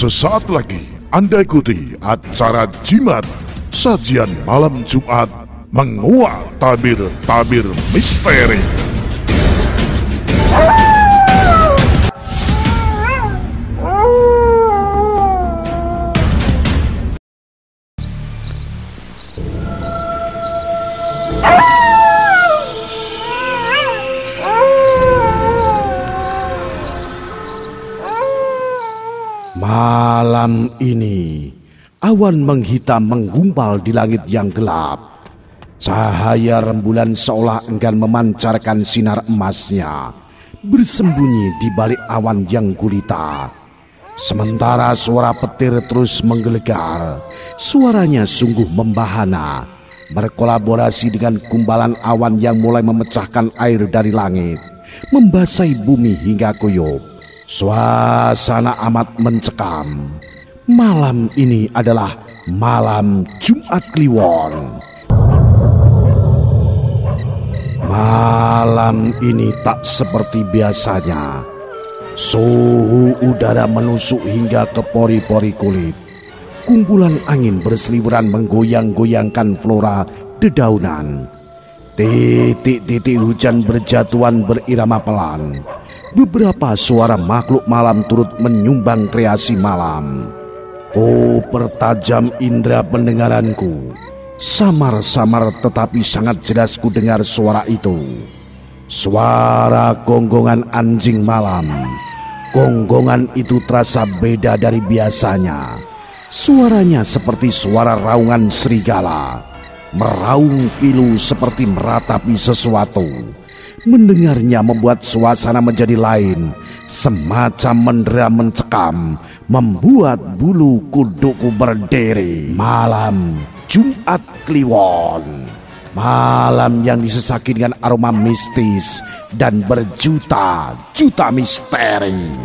Sesaat lagi Anda ikuti acara Jimat, sajian malam Jumat menguak tabir-tabir misteri. Malam ini, awan menghitam menggumpal di langit yang gelap. Cahaya rembulan seolah enggan memancarkan sinar emasnya, bersembunyi di balik awan yang gulita. Sementara suara petir terus menggelegar, suaranya sungguh membahana, berkolaborasi dengan gumpalan awan yang mulai memecahkan air dari langit, membasahi bumi hingga kuyup. Suasana amat mencekam. Malam ini adalah malam Jumat Kliwon. Malam ini tak seperti biasanya. Suhu udara menusuk hingga ke pori-pori kulit. Kumpulan angin berseliweran menggoyang-goyangkan flora dedaunan. Titik-titik hujan berjatuhan berirama pelan. Beberapa suara makhluk malam turut menyumbang kreasi malam. Oh, pertajam indera pendengaranku. Samar-samar tetapi sangat jelas ku dengar suara itu. Suara gonggongan anjing malam. Gonggongan itu terasa beda dari biasanya. Suaranya seperti suara raungan serigala. Meraung pilu seperti meratapi sesuatu. Mendengarnya membuat suasana menjadi lain, semacam mendera mencekam, membuat bulu kuduku berdiri. Malam Jumat Kliwon, malam yang disesaki dengan aroma mistis dan berjuta-juta misteri.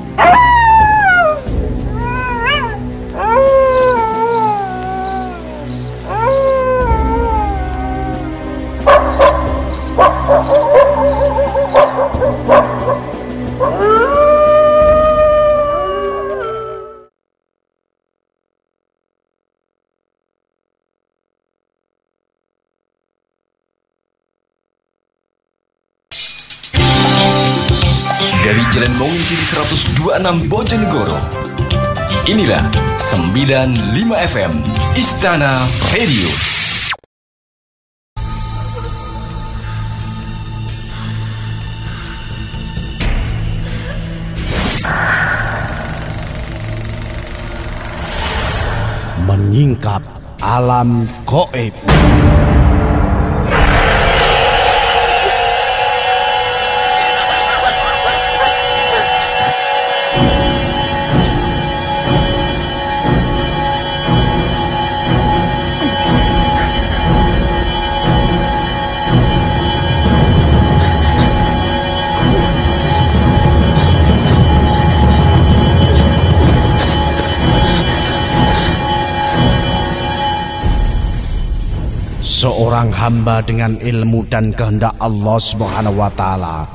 Dari Jalan Mongisi 126 Bojonegoro, inilah 95 FM Istana Radio. Menyingkap alam gaib. Seorang hamba dengan ilmu dan kehendak Allah Subhanahu wa taala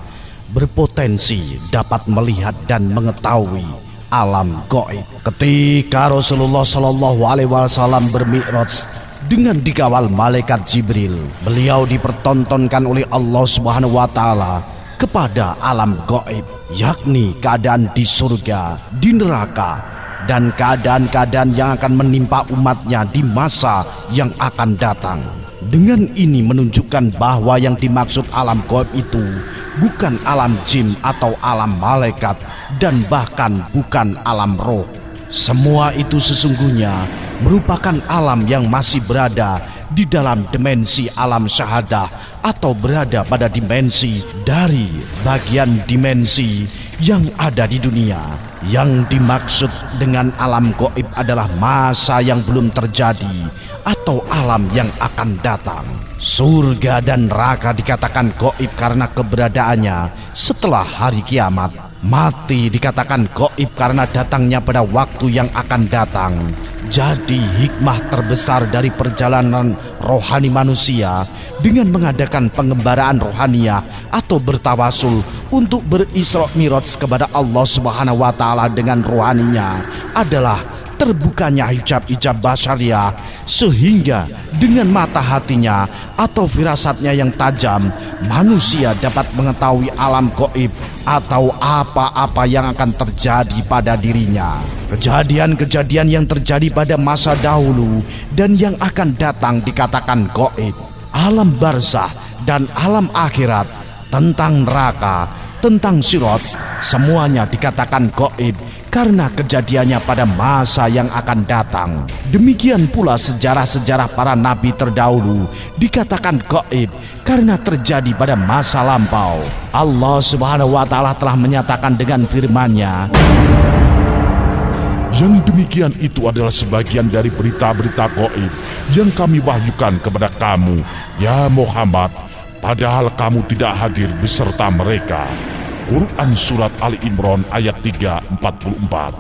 berpotensi dapat melihat dan mengetahui alam gaib. Ketika Rasulullah Shallallahu alaihi wasallam bermi'raj dengan dikawal malaikat Jibril, beliau dipertontonkan oleh Allah Subhanahu wa taala kepada alam gaib, yakni keadaan di surga, di neraka, dan keadaan-keadaan yang akan menimpa umatnya di masa yang akan datang. Dengan ini menunjukkan bahwa yang dimaksud alam gaib itu bukan alam jin atau alam malaikat, dan bahkan bukan alam roh. Semua itu sesungguhnya merupakan alam yang masih berada di dalam dimensi alam syahadah, atau berada pada dimensi dari bagian dimensi yang ada di dunia. Yang dimaksud dengan alam gaib adalah masa yang belum terjadi atau alam yang akan datang. Surga dan neraka dikatakan gaib karena keberadaannya setelah hari kiamat. Mati dikatakan gaib karena datangnya pada waktu yang akan datang. Jadi hikmah terbesar dari perjalanan rohani manusia dengan mengadakan pengembaraan rohaniah atau bertawasul untuk berisra mi'raj kepada Allah Subhanahu wa taala dengan rohaninya adalah terbukanya hijab-hijab basyariah, sehingga dengan mata hatinya atau firasatnya yang tajam, manusia dapat mengetahui alam gaib atau apa-apa yang akan terjadi pada dirinya. Kejadian-kejadian yang terjadi pada masa dahulu dan yang akan datang dikatakan gaib. Alam barzah dan alam akhirat, tentang neraka, tentang sirat, semuanya dikatakan gaib karena kejadiannya pada masa yang akan datang. Demikian pula sejarah-sejarah para nabi terdahulu dikatakan gaib karena terjadi pada masa lampau. Allah Subhanahu wa taala telah menyatakan dengan firman-Nya, yang demikian itu adalah sebagian dari berita-berita gaib yang kami wahyukan kepada kamu, ya Muhammad, padahal kamu tidak hadir beserta mereka. Quran Surat Ali Imran ayat 344.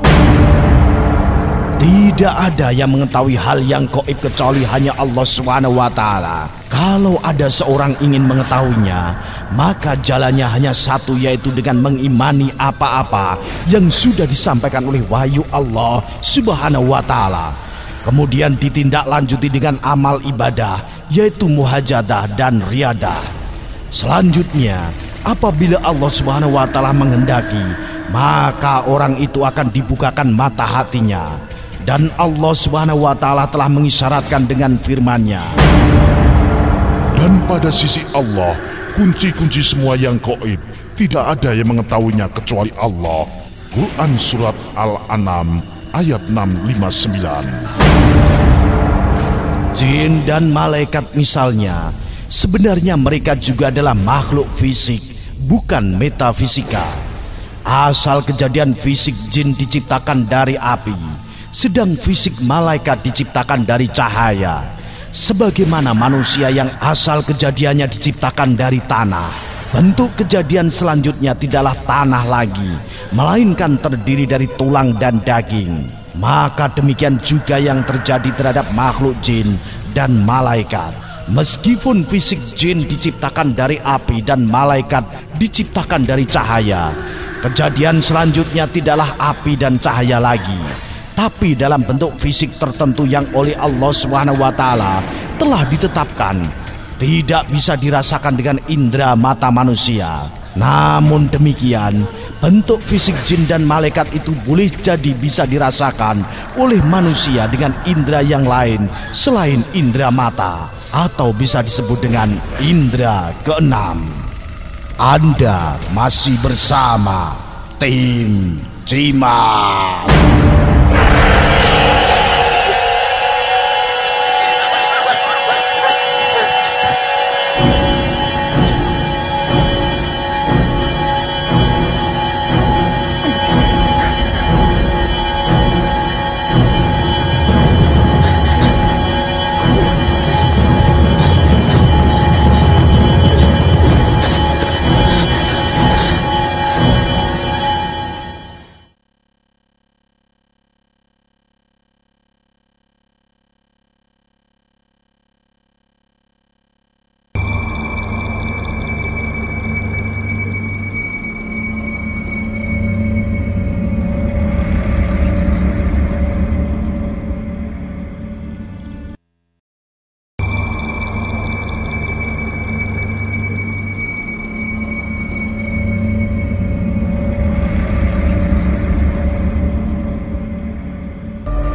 tidak ada yang mengetahui hal yang gaib kecuali hanya Allah Subhanahu wa taala. Kalau ada seorang ingin mengetahuinya, maka jalannya hanya satu, yaitu dengan mengimani apa-apa yang sudah disampaikan oleh wahyu Allah Subhanahu wa taala. Kemudian ditindaklanjuti dengan amal ibadah, yaitu muhajadah dan riyadah. Selanjutnya, apabila Allah Subhanahu wa taala menghendaki, maka orang itu akan dibukakan mata hatinya. Dan Allah Subhanahu wa taala telah mengisyaratkan dengan firman-Nya, dan pada sisi Allah, kunci-kunci semua yang gaib, tidak ada yang mengetahuinya kecuali Allah. Quran Surat Al-An'am ayat 659. Jin dan malaikat misalnya, sebenarnya mereka juga adalah makhluk fisik, bukan metafisika. Asal kejadian fisik jin diciptakan dari api, sedang fisik malaikat diciptakan dari cahaya. Sebagaimana manusia yang asal kejadiannya diciptakan dari tanah, bentuk kejadian selanjutnya tidaklah tanah lagi, melainkan terdiri dari tulang dan daging. Maka demikian juga yang terjadi terhadap makhluk jin dan malaikat. Meskipun fisik jin diciptakan dari api dan malaikat diciptakan dari cahaya, kejadian selanjutnya tidaklah api dan cahaya lagi, tapi dalam bentuk fisik tertentu yang oleh Allah Subhanahu wa taala telah ditetapkan, tidak bisa dirasakan dengan indera mata manusia. Namun demikian, bentuk fisik jin dan malaikat itu boleh jadi bisa dirasakan oleh manusia dengan indera yang lain selain indera mata, atau bisa disebut dengan indera keenam. Anda masih bersama tim Jimat.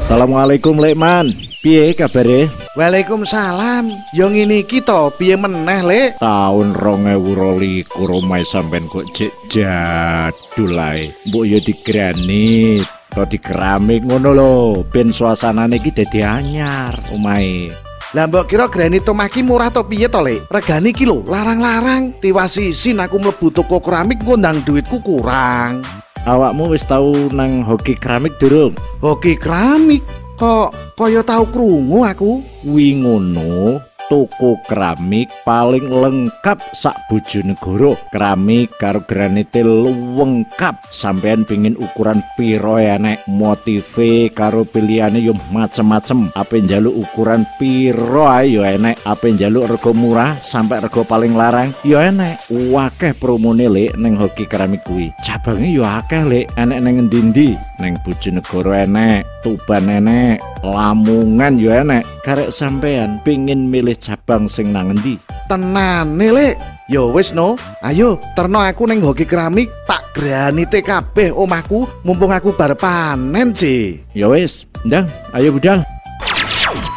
Assalamualaikum Lekman, piye kabare? Waalaikumsalam. Yo ngene iki to, piye meneh, Lek? Tahun 2022 omahe sampean kok jek jadul ae. Mbok yo digranit, to dikeramik ngono lho, ben suasanane iki dadi anyar omahe. Lah mbok kira granit omah ki murah to piye to, Lek? Regane iki lho, larang-larang. Tiwasisin aku mlebu toko keramik ngundang duitku kurang. Awakmu wis tau nang hoki keramik durung? Hoki keramik? Kok kaya tau krungu aku? Kuwi ngono, toko keramik paling lengkap sak Bojonegoro. Keramik karo granite lengkap. Sampean pengin ukuran piro ya nek, motive karo pilihane yo macem-macem. Ape njaluk ukuran piro ayo enek, ape njaluk rego murah sampai rego paling larang yo enek. Wakeh promone Lek ning Hoki Keramik kuwi. Cabange yo akeh Lek, enek ning endi-endi. Ning Bojonegoro enek, Tuban enek, Lamongan yo enek. Karek sampean pengin milih cabang sing nang endi? Tenane Lek. Yo wis no, ayo terno aku ning Hoki Keramik tak granite kabeh omahku mumpung aku bar panen sih. Ya wis, ndang, ayo budal.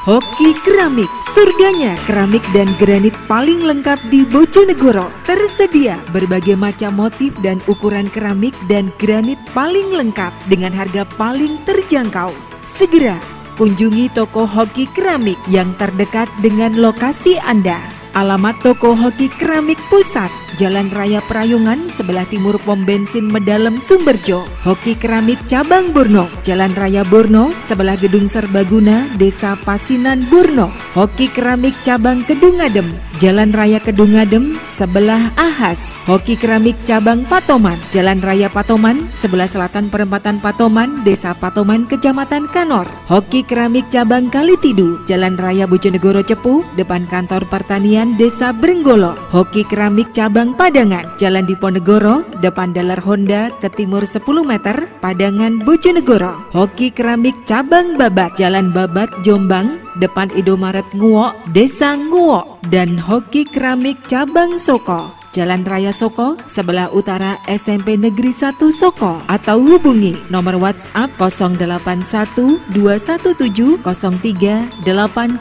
Hoki Keramik, surganya keramik dan granit paling lengkap di Bojonegoro. Tersedia berbagai macam motif dan ukuran keramik dan granit paling lengkap dengan harga paling terjangkau. Segera kunjungi toko Hoki Keramik yang terdekat dengan lokasi Anda. Alamat toko Hoki Keramik Pusat, Jalan Raya Prayungan sebelah timur pom bensin Medalem Sumberjo. Hoki Keramik Cabang Burno, Jalan Raya Burno sebelah Gedung Serbaguna, Desa Pasinan Burno. Hoki Keramik Cabang Kedungadem, Jalan Raya Kedungadem sebelah Ahas. Hoki Keramik Cabang Patoman, Jalan Raya Patoman sebelah selatan Perempatan Patoman, Desa Patoman, Kecamatan Kanor. Hoki Keramik Cabang Kalitidu, Jalan Raya Bojonegoro Cepu, depan Kantor Pertanian Desa Brenggolo. Hoki Keramik Cabang Padangan, Jalan Diponegoro, depan Dalar Honda ke timur 10 meter, Padangan Bojonegoro. Hoki Keramik Cabang Babat, Jalan Babat Jombang, depan Indomaret Nguwok, Desa Nguwok. Dan Hoki Keramik Cabang Soko, Jalan Raya Soko, sebelah utara SMP Negeri 1 Soko. Atau hubungi nomor WhatsApp 081 217 03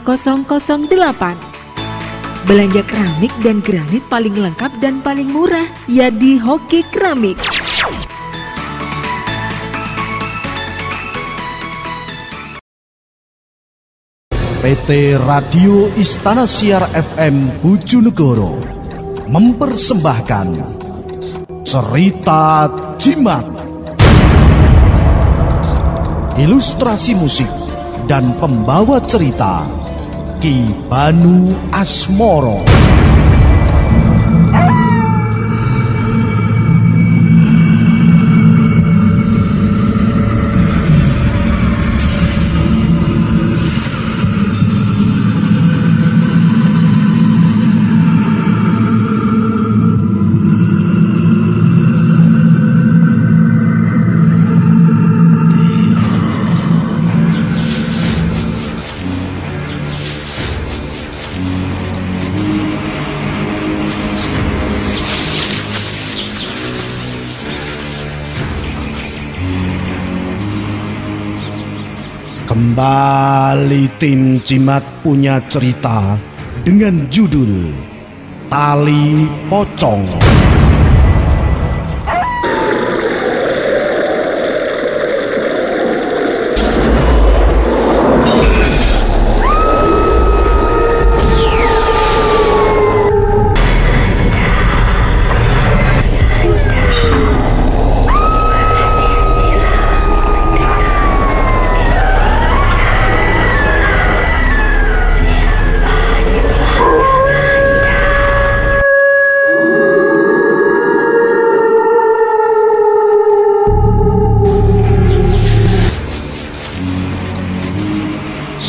8008. Belanja keramik dan granit paling lengkap dan paling murah ya di Hoki Keramik. PT Radio Istana Siar FM Bojonegoro mempersembahkan Cerita Jimat, ilustrasi musik dan pembawa cerita Ki Banu Asmoro. Kembali tim Jimat punya cerita dengan judul Tali Pocong.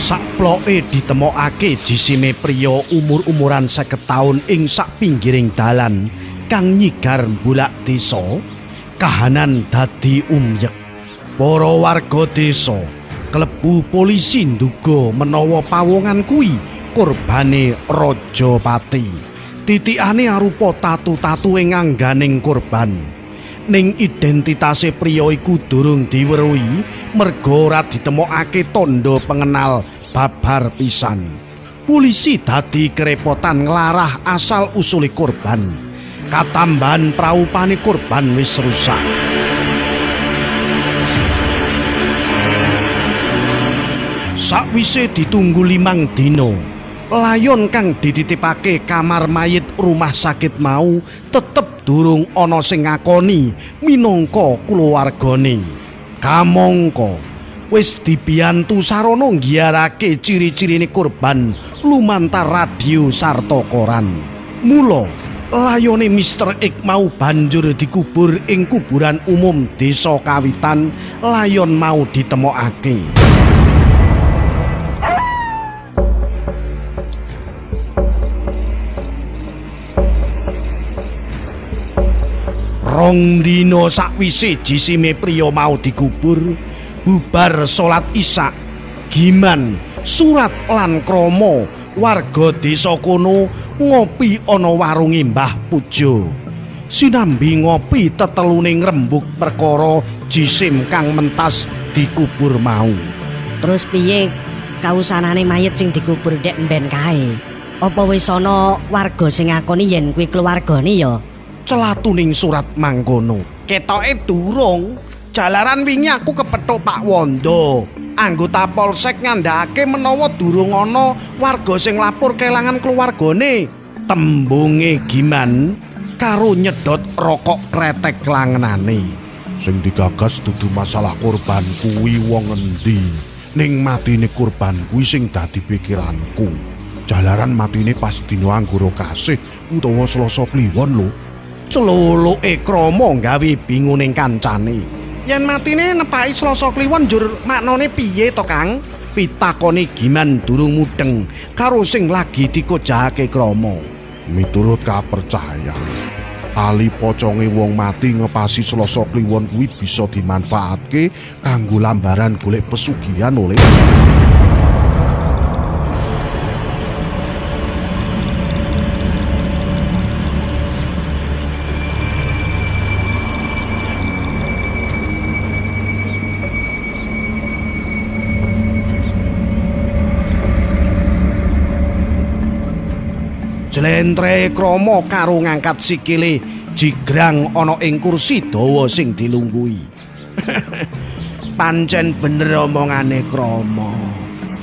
Sakploke ditemokake jisime priya umur-umuran 50 taun ing sak pinggiring dalan kang nyigar mbulak desa. Kahanan dadi umyek. Para warga desa klebu polisi nduga menawa pawongan kuwi korbane Rajapati. Titikane arupa tatu-tatu ing angganing korban. Ning identitase priya iku durung diweruhi merga ora ditemokake tandha pengenal babar pisan. Polisi dadi kerepotan nglarah asal usule korban. Katambahan praupane korban wis rusak. Sakwise ditunggu 5 dina, layon kang dititipake kamar mayit rumah sakit mau tetep durung ana sing ngakoni minangka kulawargane. Kamangka wis dibiyantu sarana nggiarake ciri-cirine kurban lumantar radio sarta koran. Mula layone Mr. X mau banjur dikubur ing kuburan umum Desa Kawitan. Layon mau ditemokake. Rong dina sakwise jisime priya mau dikubur, bubar salat Isya, Giman, Surat lan Krama warga desa kono ngopi ana warunge Mbah Pujo. Sinambi ngopi tetelune ngrembug perkara jisim kang mentas dikubur mau. Terus piye kausanane mayit sing dikubur ndek mben kae? Apa wis ana warga sing ngakoni yen kuwi keluargane ya? Celatuning surat mangkono. Ketoke durung. Jalaran wingi aku kepethuk Pak Wanda. Anggota Polsek ngandhakake menawa durung ana warga sing lapor kelangan keluargane. Tembunge Giman karo nyedot rokok kretek klangenane. Sing digagas dudu masalah korban kuwi wong endi. Ning matine korban kuwi sing dadi pikiranku. Jalaran matine pas dina anggara kasih utawa Selasa Kliwon lho. Celuluke Krama gawe binguning kancane. Yen matine nepaki Selasa Kliwon njur maknane piye to, Kang? Pitakone Giman durung mudeng karo sing lagi dikojahake Krama. Miturut kapercayan, ali poconge wong mati ngepasi Selasa Kliwon kuwi bisa dimanfaatke kanggo lambaran golek pesugihan oleh Jlentre Krama karo ngangkat sikile jigrang ana ing kursi dawa sing dilungguhi. Pancen bener omongane Krama.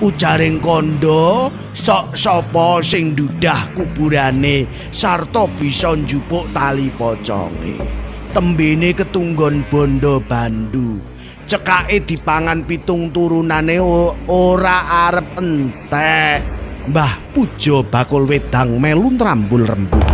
Ujaring kandha sok sapa sing ndudah kuburane sarta bisa njupuk tali poconge. Tembene ketunggon bondo bandu. Cekake dipangan pitung turunane ora arep entek. Mbah Pujo bakul wedang melu nrambul rembug.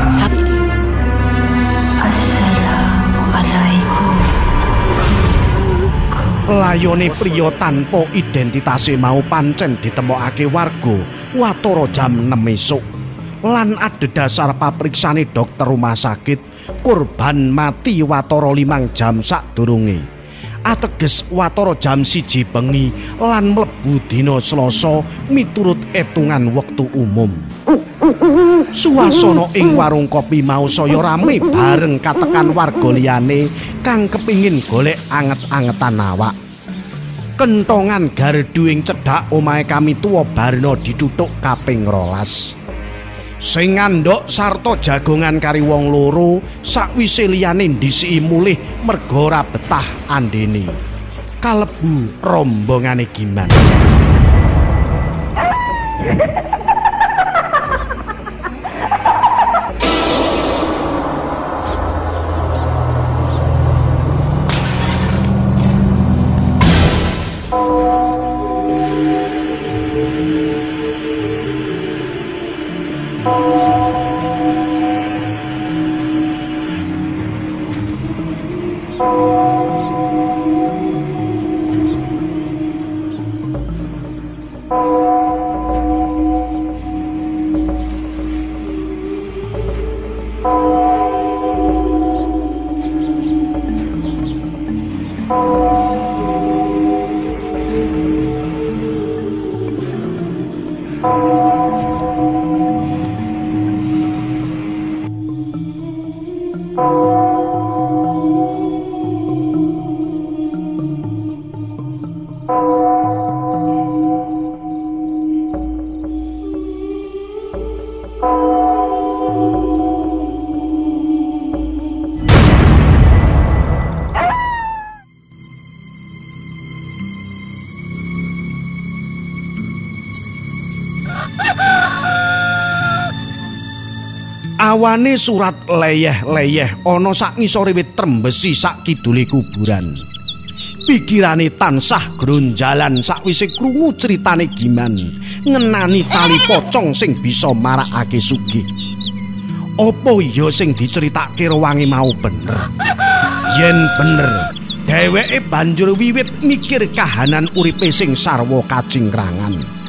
Saat ini Assalamualaikum. Layone priya tanpa identitase mau pancen ditemokake warga watara jam 6 esuk. Lan adhedhasar papriksane dokter rumah sakit, korban mati watara 5 jam sadurunge. Ateges watara jam 1 bengi lan mlebu dina Selasa miturut etungan wektu umum. Suasana ing warung kopi mau saya rame bareng katekan warga liyane kang kepingin golek anget-angetan awak. Kentongan gardu ing cedhak omahe kami tuwa barna ditutuk kaping 12. Sing ngandhok sarta jagongan kari wong loro sakwise liyane ndisiki mulih merga ora betah andene. Kalebu rombongane Giman. Awane surat leyeh-leyeh ana sak ngisore wit trembesi sak kidule kuburan. Pikirane tansah gronjalan sakwise krungu critane Giman ngenani tali pocong sing bisa marakake sugih. Apa iya sing diceritake Rewangi mau bener? Yen bener, dheweke banjur wiwit mikir kahanan uripe sing sarwa kacingkrangan.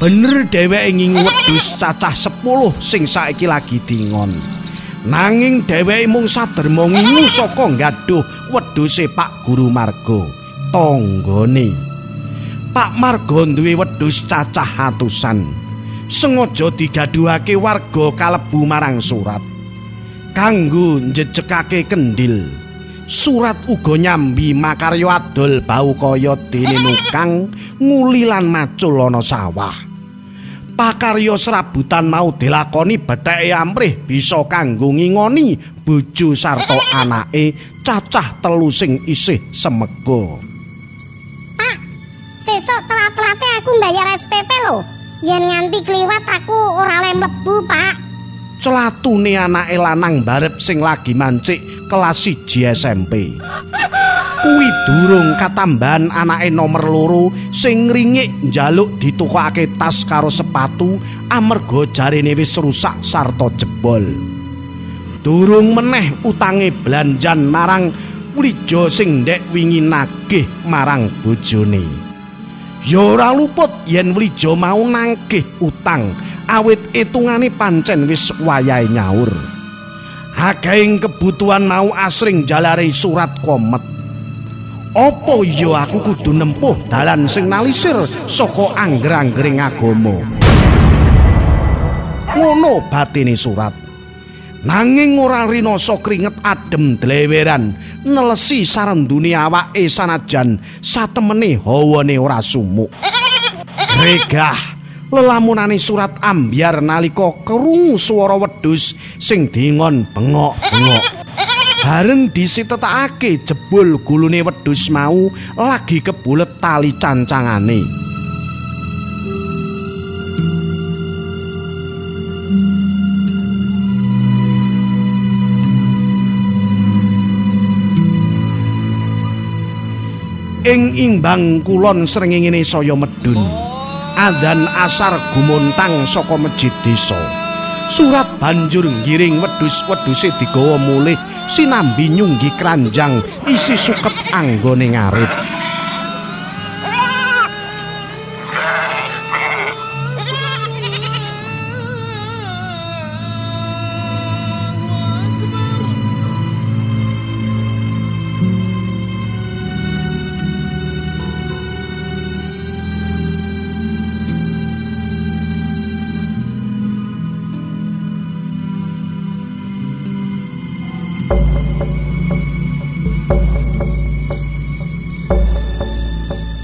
Bener dheweke ngingu wedhus cacah 10 sing saiki lagi dingon. Nanging dheweke mung saderma ngingu saka nggaduh wedhuse Pak Guru Marga, tanggane. Pak Marga duwe wedhus cacah atusan. Sengaja digaduhake warga kalebu marang Surat kanggo njejekake kendhil. Surat uga nyambi makarya adol bau kaya dene nukang nguli lan macul ana sawah. Pakarya serabutan mau dilakoni betheke amrih bisa kanggo ngingoni bojo sarta anake cacah 3 sing isih semega. Pak, sesuk telat-telate aku mbayar SPP lho. Yen nganti kliwat aku ora oleh mlebu, Pak. Celatune anake lanang barep sing lagi mancik kelas 1 SMP. Kuwi durung katambahan anake nomor 2 sing ngringik njaluk ditukokake tas karo sepatu amarga jarene wis rusak sarta jebol. Durung meneh utange blanjan marang Wlijo sing ndek wingi nagih marang bojone. Ya ora luput yen Wlijo mau nangkih utang awit etungane pancen wis wayahe nyaur. Akehing kebutuhan mau asring jalare Surat komet. Apa iya aku kudu nempuh dalan sing nalisir saka angger-anggering agama? Ngono batine Surat. Nanging ora rinoso kringet adem dleweran nelesi sarendune awake sanajan satemene hawane ora sumuk. Gregah lelamunane Surat ambyar nalika krungu swara wedhus sing dingon bengok-bengok. Bareng disitetakake jebul gulune wedhus mau lagi kebulet tali cancangane. Ing imbang kulon srengenge saya medun. Adzan asar gumontang saka masjid desa. Surat banjur ngiring wedhus-wedhuse digawa mulih sinambi nyunggi kranjang isi suket anggone ngarit.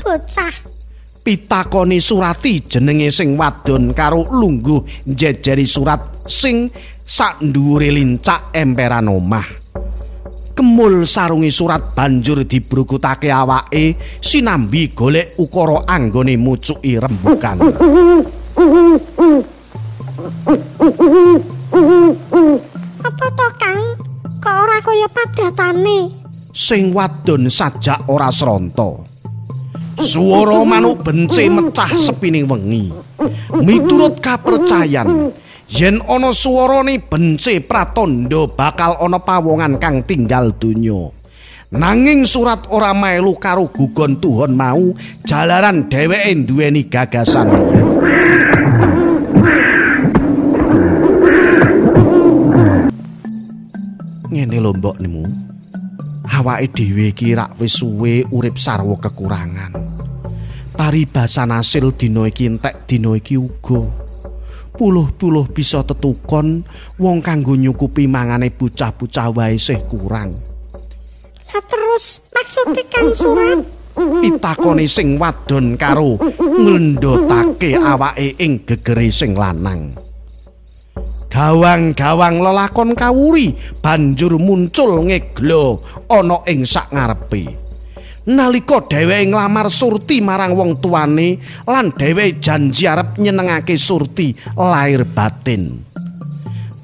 Bocah pitakoni Surati jenenge sing wadon karo lungguh njejeri Surat sing sak dhuwure lincak emperan omah. Kemul sarungi Surat banjur dibrukutake awake sinambi golek ukara anggone mucuki rembugan. Apa to, Kang? Kok ora kaya padatane? Sing wadon sajak ora sronta. Swara manuk bence mecah sepining wengi. Miturut kapercayan, yen ana swarane bence pratandha bakal ana pawongan kang tinggal donya. Nanging Surat ora melu karo gugon Tuhan mau jalaran dheweke duweni gagasan. Ngene lho mbokmu. Awake dhewe iki rak wis suwe urip sarwa kekurangan. Paribasan asil dina iki entek dina iki uga. Puluh-puluh bisa tetukon wong kanggo nyukupi mangane bocah-bocah wae isih kurang. Lah terus maksude Kang Surat? Pitakone sing wadon karo nglendhotake awake ing gegere sing lanang. Gawang-gawang lelakon kawuri banjur muncul ngeglo ana ing sak ngarepe. Nalika dheweke nglamar Surti marang wong tuane lan dheweke janji arep nyenengake Surti lahir batin.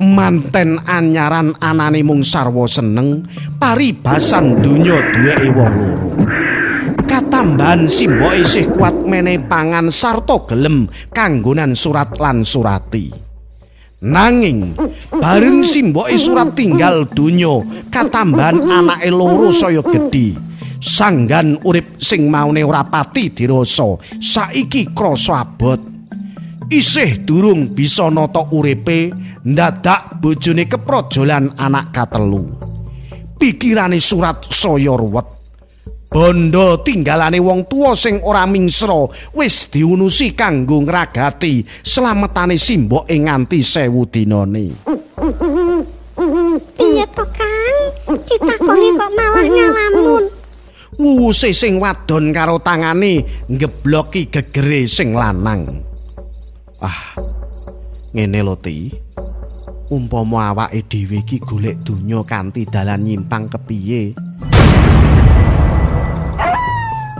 Manten anyaran anane mung sarwa seneng, paribasan donya duweke wong loro. Katambahan simboke isih kuat menehi pangan sarta gelem kanggonan surat lan surati. Nanging bareng simboke surat tinggal donya, katambahan anake loro saya gedhe. Sanggan urip sing maune ora pati dirasa, saiki krasa abot. Isih durung bisa nata uripe, ndadak bojone keprojolan anak katelu. Pikirane surat saya ruwet. Bondo tinggalane wong tuwa sing ora mingsra wis diunusi kanggo ngragati slametane simboke nganti 1000 dinane. Piye to, Kang? Ditakoni kok malah ngalamun. Wuwuse sing wadon karo tangane ngebloki gegere sing lanang. Ngene lho, Ti. Umpama awake dhewe iki golek donya kanthi dalan nyimpang kepiye?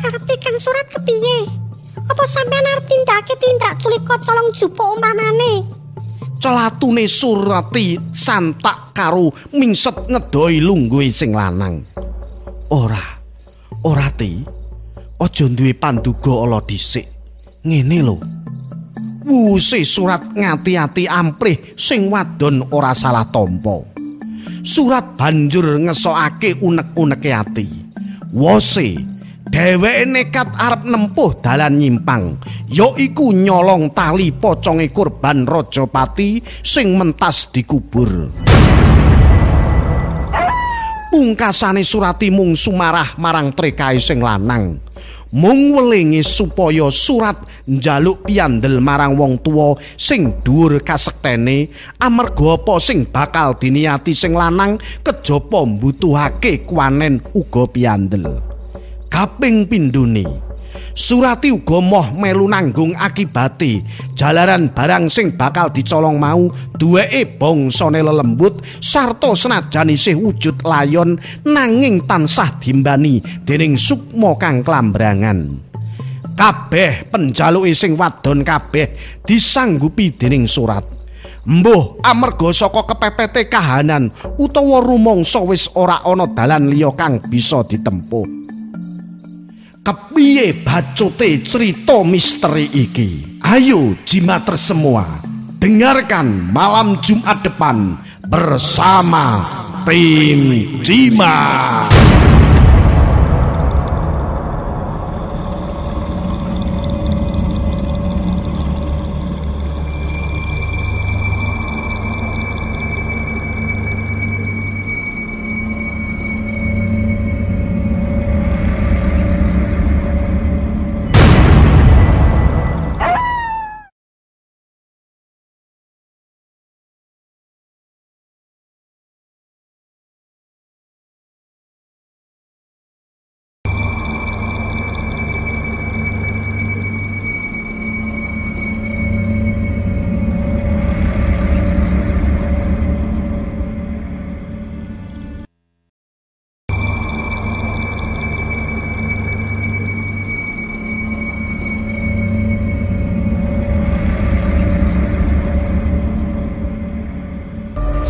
Karepe Kang Surat kepiye? Apa sampean arep tindake tindak culik colong jupuk umpamane? Celatune Surati santak karo mingset ngedoi lungguhe sing lanang. Ora Ti. Aja duwe panduga ala dhisik. Ngene lho. Wuse Surat ngati-ati amprih sing wadon ora salah tampa. Surat banjur ngesokake unek-uneke ati. Wose dheweke nekat arep nempuh dalan nyimpang, yaiku nyolong tali poconge kurban Rajapati sing mentas dikubur. Pungkasane Surati mung sumarah marang trekae sing lanang. Mung welingi supaya Surat njaluk piyandel marang wong tuwa sing dhuwur kasektene amarga apa sing bakal diniati sing lanang kejaba mbutuhake kuwanen uga piyandel. Kaping pindhone Surati uga moh melu nanggung akibate jalaran barang sing bakal dicolong mau duweke bangsane lelembut sarta senajan isih wujud layon nanging tansah dimbani dening sukma kang klambrangan. Kabeh penjaluke sing wadon kabeh disanggupi dening Surat. Mbuh amarga saka kepepete kahanan utawa rumangsa wis ora ana dalan liya kang bisa ditempuh. Kepiye bacute cerita misteri iki? Ayo jimater semua, dengarkan malam Jumat depan bersama Tim Jimat.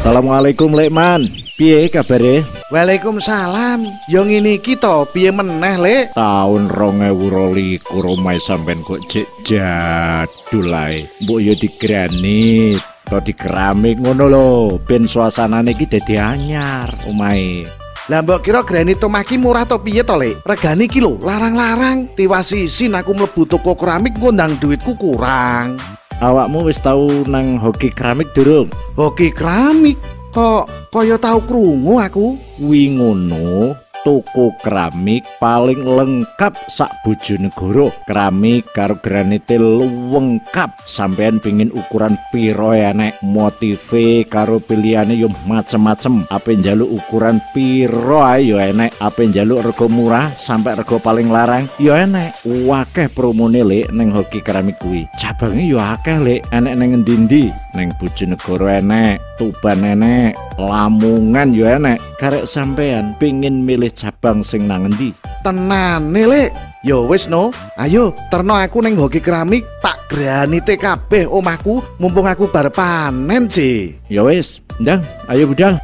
Assalamualaikum Lekman, piye kabare? Waalaikumsalam. Yo ngene iki to, piye meneh, Lek? Taun 2022 omahe sampean kok cek jadul ae. Mbok yo digranit, to dikeramik ngono lho, ben suasanane iki dadi anyar omahe. Lah mbok kira granit omah ki murah to piye to, Lek? Regane iki lho larang-larang. Tiwasi aku mlebu toko keramik ngundang duitku kurang. Awakmu wis tau nang hoki keramik durung? Hoki keramik? Kok kaya tau krungu aku? Kuwi ngono, toko keramik paling lengkap sak Bojonegoro. Keramik karo granite lengkap. Sampean pengin ukuran piro enek, motive karo pilihane yo macem-macem. Ape njaluk ukuran piro ae yo enek, ape njaluk rego murah sampai rego paling larang yo enek. Wakeh promone Lek ning hoki keramik kuwi. Cabange yo akeh Lek, enek ning endi-endi. Ning Bojonegoro enek, Tuban enek, Lamongan yo enek. Karek sampean pengin milih cabang sing nang endi? Tenane, Lek. Yo wis no, ayo terno aku neng hoki keramik tak granite kabeh omahku mumpung aku bar panen, Ce. Ya wis, ndang, ayo budal.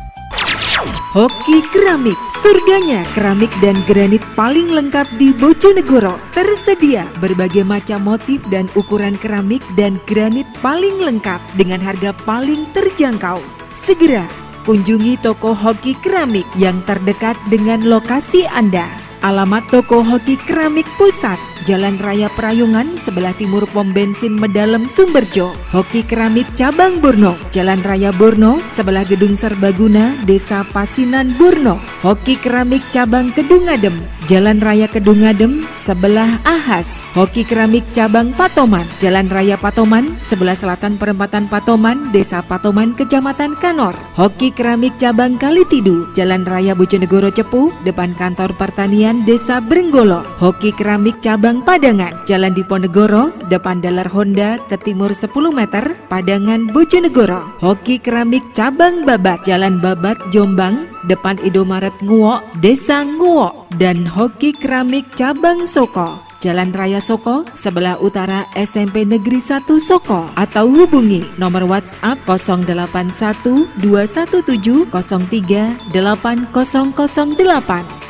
Hoki Keramik, surganya keramik dan granit paling lengkap di Bojonegoro. Tersedia berbagai macam motif dan ukuran keramik dan granit paling lengkap dengan harga paling terjangkau. Segera kunjungi toko Hoki Keramik yang terdekat dengan lokasi Anda. Alamat toko Hoki Keramik Pusat, Jalan Raya Prayungan sebelah timur pom bensin Medalem Sumberjo. Hoki Keramik Cabang Burno, Jalan Raya Burno sebelah Gedung Serbaguna, Desa Pasinan Burno. Hoki Keramik Cabang Kedungadem, Jalan Raya Kedungadem sebelah Ahas. Hoki Keramik Cabang Patoman, Jalan Raya Patoman sebelah selatan Perempatan Patoman, Desa Patoman, Kecamatan Kanor. Hoki Keramik Cabang Kalitidu, Jalan Raya Bojonegoro Cepu, depan Kantor Pertanian Desa Brenggolo. Hoki Keramik Cabang Padangan, Jalan Diponegoro, depan Dalar Honda ke timur 10 meter, Padangan Bojonegoro. Hoki Keramik Cabang Babat, Jalan Babat Jombang, depan Indomaret Nguok, Desa Nguok. Dan Hoki Keramik Cabang Soko, Jalan Raya Soko, sebelah utara SMP Negeri 1 Soko. Atau hubungi nomor WhatsApp 081 217 03 8008.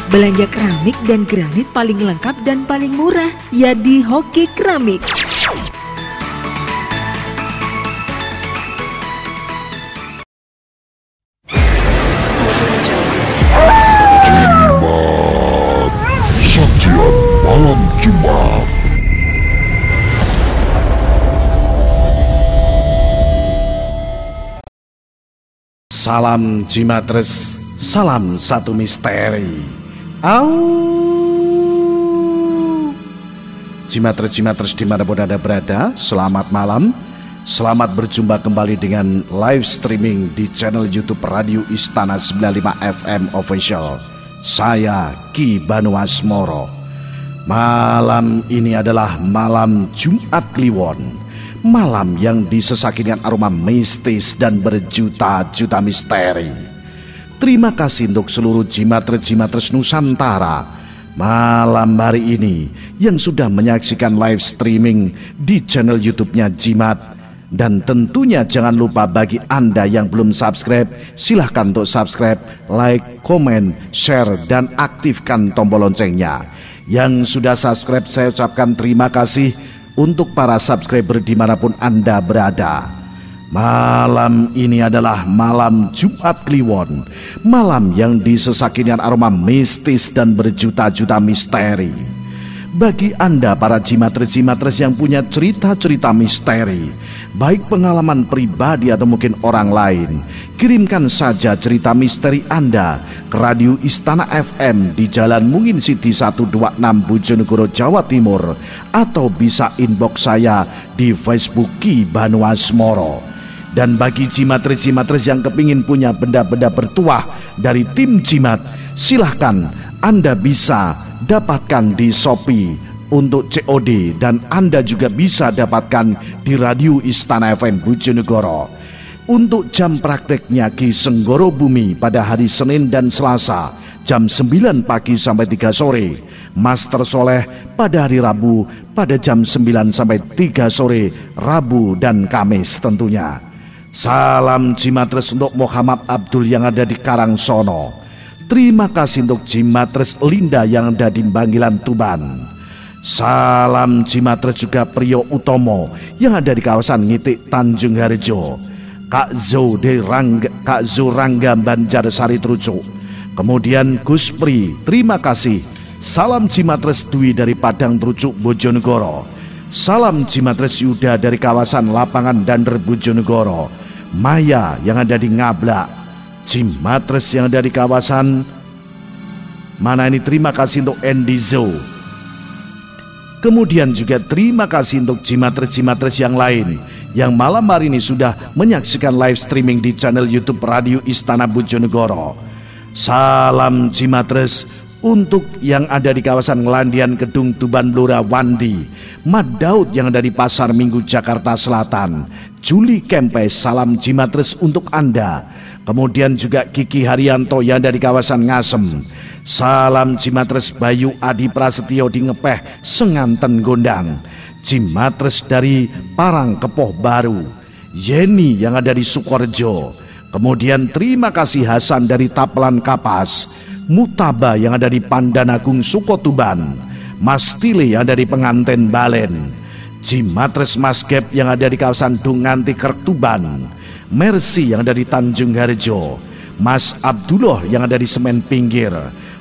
Belanja keramik dan granit paling lengkap dan paling murah ya di Hoki Keramik. Sajian malam Jumat. Salam Jimatres, salam satu misteri. Jimatres-jimatres dimanapun Anda berada, selamat malam. Selamat berjumpa kembali dengan live streaming di channel YouTube Radio Istana 95 FM Official. Saya Ki Banu Asmoro. Malam ini adalah malam Jumat Kliwon, malam yang disesaki dengan aroma mistis dan berjuta-juta misteri. Terima kasih untuk seluruh jimatres-jimatres Nusantara malam hari ini yang sudah menyaksikan live streaming di channel YouTube-nya Jimat. Dan tentunya jangan lupa bagi Anda yang belum subscribe, silahkan untuk subscribe, like, komen, share, dan aktifkan tombol loncengnya. Yang sudah subscribe saya ucapkan terima kasih untuk para subscriber dimanapun Anda berada. Malam ini adalah malam Jumat Kliwon, malam yang disesaki dengan aroma mistis dan berjuta-juta misteri. Bagi Anda para jimatres-jimatres yang punya cerita-cerita misteri, baik pengalaman pribadi atau mungkin orang lain, kirimkan saja cerita misteri Anda ke Radio Istana FM di Jalan Mungin Siti 126 Bojonegoro, Jawa Timur, atau bisa inbox saya di Facebook Ki Banu Asmoro. Dan bagi jimatres-jimatres yang kepingin punya benda-benda bertuah dari tim Jimat, silahkan Anda bisa dapatkan di Shopee untuk COD, dan Anda juga bisa dapatkan di Radio Istana FM Bojonegoro. Untuk jam prakteknya Ki Senggoro Bumi pada hari Senin dan Selasa jam 9 pagi sampai 3 sore, Master Soleh pada hari Rabu pada jam 9 sampai 3 sore, Rabu dan Kamis tentunya. Salam Jimatres untuk Muhammad Abdul yang ada di Karangsono. Terima kasih untuk Jimatres Linda yang ada di Banggilan Tuban. Salam Jimatres juga Priyo Utomo yang ada di kawasan Ngitik Tanjung Harjo. Kak Zo Rangga Banjarsari Trucuk. Kemudian Gus Pri, terima kasih. Salam Jimatres Dwi dari Padang Trucuk Bojonegoro. Salam Jimatres Yuda dari kawasan Lapangan Dander Bojonegoro. Maya yang ada di Ngablak. Jimatres yang ada di kawasan mana ini, terima kasih untuk Endizo. Kemudian juga terima kasih untuk jimatres-jimatres yang lain yang malam hari ini sudah menyaksikan live streaming di channel YouTube Radio Istana Bojonegoro. Salam Jimatres untuk yang ada di kawasan Ngelandian Kedung Tuban Blora Wandi, Mat Daud yang ada di Pasar Minggu Jakarta Selatan, Juli Kempes. Salam Jimatres untuk Anda. Kemudian juga Kiki Haryanto yang dari kawasan Ngasem. Salam Jimatres Bayu Adi Prasetyo di Ngepeh Senganten Gondang. Jimatres dari Parang Kepoh Baru. Yeni yang ada di Sukorejo. Kemudian terima kasih Hasan dari Tapelan Kapas. Mutaba yang ada di Pandanagung Sukotuban. Mas Tile yang ada di Penganten Balen. Jimatres Mas Gep yang ada di kawasan Dunganti Kertuban. Mercy yang ada di Tanjung Harjo. Mas Abdullah yang ada di Semen Pinggir.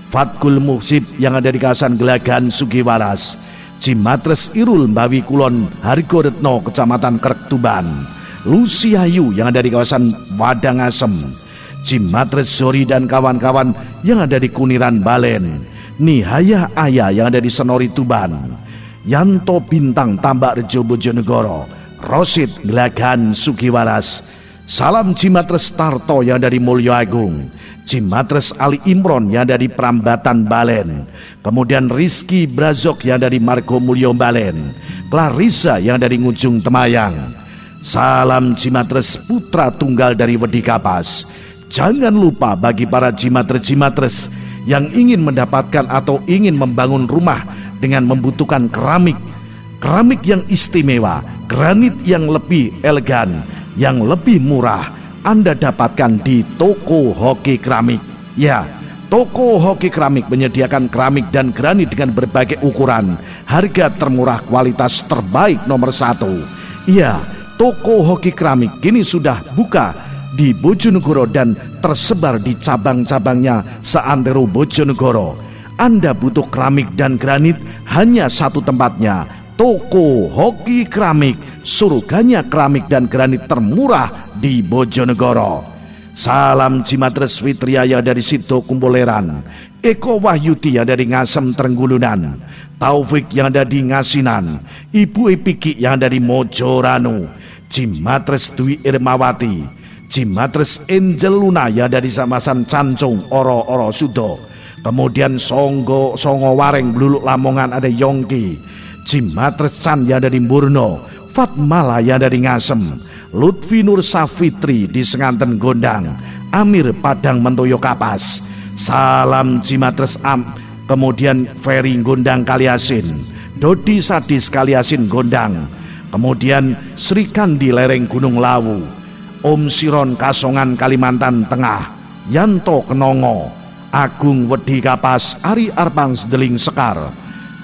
Fatkul Muhsib yang ada di kawasan Gelagan Sugiwaras. Jimatres Irul Mbawi Kulon Hargoretno Kecamatan Kertuban. Luciayu yang ada di kawasan Wadangasem. Jimatres Zori dan kawan-kawan yang ada di Kuniran Balen. Nihaya Aya yang ada di Senori Tuban. Yanto Bintang Tambak Rejo Bojonegoro. Rosid Gelagan Sugiwaras. Salam Jimatres Tarto yang dari Mulyo Agung. Jimatres Ali Imron yang dari Prambatan Balen. Kemudian Rizky Brazok yang dari Margo Mulyo Balen. Clarissa yang dari Ngujung Temayang. Salam Jimatres Putra Tunggal dari Wedi Kapas. Jangan lupa bagi para Jimatres-Jimatres yang ingin mendapatkan atau ingin membangun rumah dengan membutuhkan keramik. Keramik yang istimewa, granit yang lebih elegan, yang lebih murah, Anda dapatkan di Toko Hoki Keramik. Ya, Toko Hoki Keramik menyediakan keramik dan granit dengan berbagai ukuran, harga termurah, kualitas terbaik nomor 1. Ya, Toko Hoki Keramik kini sudah buka di Bojonegoro dan tersebar di cabang-cabangnya seantero Bojonegoro. Anda butuh keramik dan granit, hanya satu tempatnya, Toko Hoki Keramik. Surganya keramik dan granit termurah di Bojonegoro. Salam Jimatres Fitriaya dari Sido Kumpuleran. Eko Wahyudi yang dari Ngasem Trenggulunan. Taufik yang ada di Ngasinan. Ibu Epiki yang dari Mojoranu. Jimatres Dwi Irmawati. Jimatres Angel Luna yang dari Samasan Cancung Oro Sudo. Kemudian Songo Wareng Bluluk Lamongan ada Yongki. Jimatres Chan yang dari Mburno. Fatmala yang dari Ngasem. Lutfi Nur Safitri di Senganten Gondang. Amir Padang Mentoyo Kapas. Salam Jimatres Kemudian Ferry Gondang Kaliasin. Dodi Sadis Kaliasin Gondang. Kemudian Sri Kandi Lereng Gunung Lawu. Om Siron Kasongan Kalimantan Tengah. Yanto Kenongo. Agung Wedi Kapas. Ari Arpang Sedeling Sekar.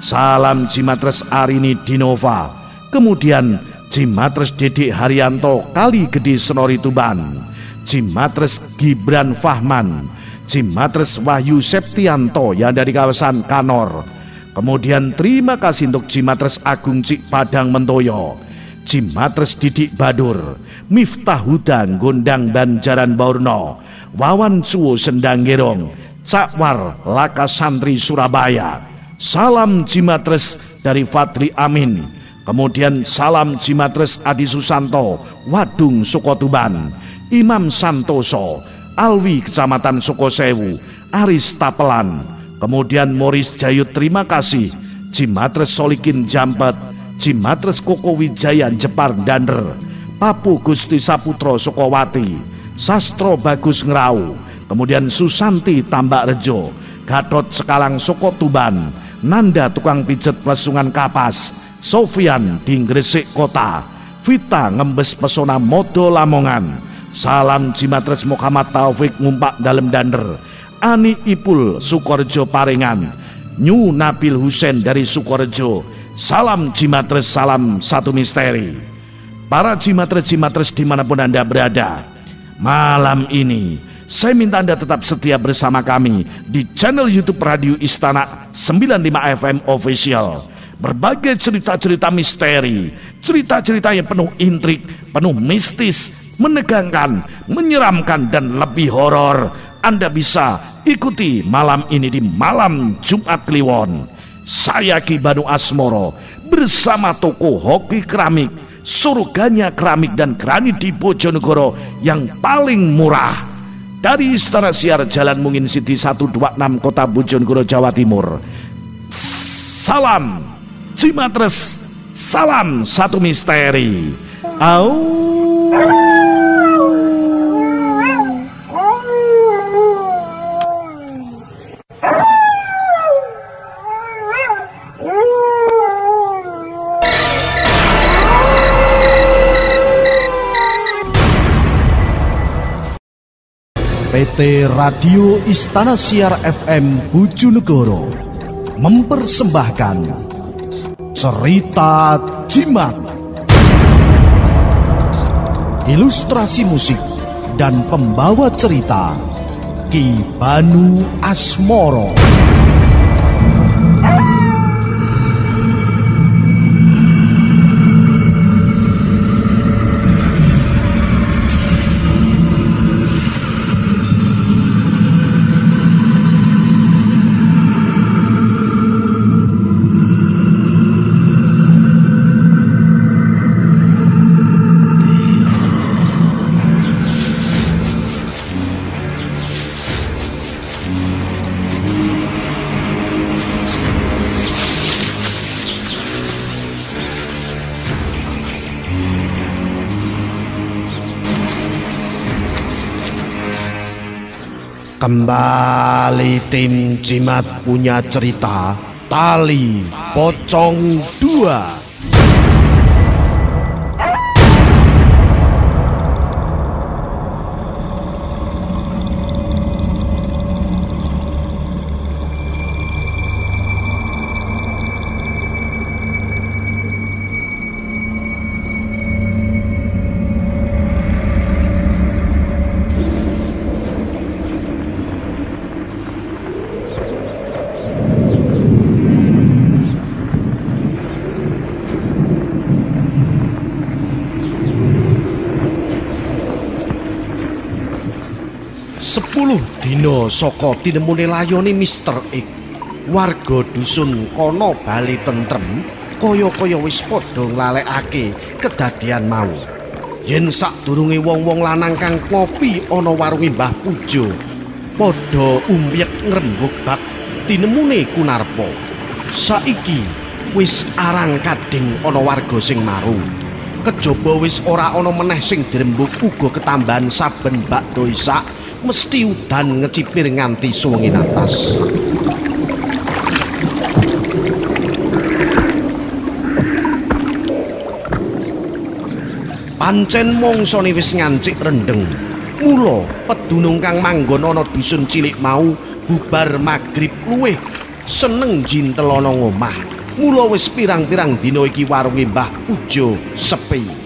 Salam Jimatres Arini Dinova. Kemudian Jimatres Dedik Haryanto Kali Gede Senori Tuban. Jimatres Gibran Fahman. Jimatres Wahyu Septianto yang dari kawasan Kanor. Kemudian terima kasih untuk Jimatres Agung Cik Padang Mentoyo. Jimatres Didik Badur. Miftah Hudang Gondang Banjaran Baurno. Wawan Suwo Sendang Gerong. Cakwar Laka Santri Surabaya. Salam Jimatres dari Fadli Amin. Kemudian salam Jimatres Adi Susanto Wadung Sukotuban. Imam Santoso Alwi Kecamatan Sukosewu. Aris Tapelan. Kemudian Moris Jayut terima kasih. Jimatres Solikin Jampet. Jimatres Koko Wijaya Jepar Dander. Papu Gusti Saputro Sukowati. Sastro Bagus Ngerau. Kemudian Susanti Tambak Rejo. Gatot Sekalang Sukotuban. Nanda Tukang Pijet Plesungan Kapas. Sofian di Gresik Kota. Vita Ngembes Pesona Modo Lamongan. Salam Jimatres Muhammad Taufik Ngumpak Dalem Dander. Ani Ipul Sukorejo Paringan. Nyu Nabil Husen dari Sukorejo. Salam Jimatres, salam satu misteri. Para Jimatres dimanapun Anda berada, malam ini saya minta Anda tetap setia bersama kami di channel YouTube Radio Istana 95 FM Official. Berbagai cerita-cerita misteri, cerita-cerita yang penuh intrik, penuh mistis, menegangkan, menyeramkan, dan lebih horor. Anda bisa ikuti malam ini di Malam Jumat Kliwon. Saya Ki Banu Asmoro bersama Toko Hoki Keramik. Surganya keramik dan granit di Bojonegoro yang paling murah. Dari Istana Siar Jalan Mungin Siti 126 Kota Bojonegoro, Jawa Timur. Salam Jimatres, salam satu misteri. Au. PT Radio Istana Siar FM Bojonegoro mempersembahkan Cerita Jimat. Ilustrasi musik dan pembawa cerita Ki Banu Asmoro. Kembali tim Jimat punya cerita Tali Pocong 2. Dino saka tinemune layone Mr. X, warga dusun kono bali tentrem kaya-kaya wis padha nglalekake kedadian mau. Yen sadurunge wong-wong lanang kang ngopi ana warunge Mbah Pujo padha umbyek ngrembug bak tinemune Kunarpa, saiki wis arang kading ana warga sing marung. Kejaba wis ora ana meneh sing dirembug uga ketambahan saben bakda isak mesti udan ngecipir nganti suwengi atas. Pancen mongsane wis ngancik rendeng. Mula pedunung kang manggon ana dusun cilik mau bubar magrib luwih seneng jintel ana ngomah. Mula wis pirang-pirang dina iki warunge Mbah Pujo sepi.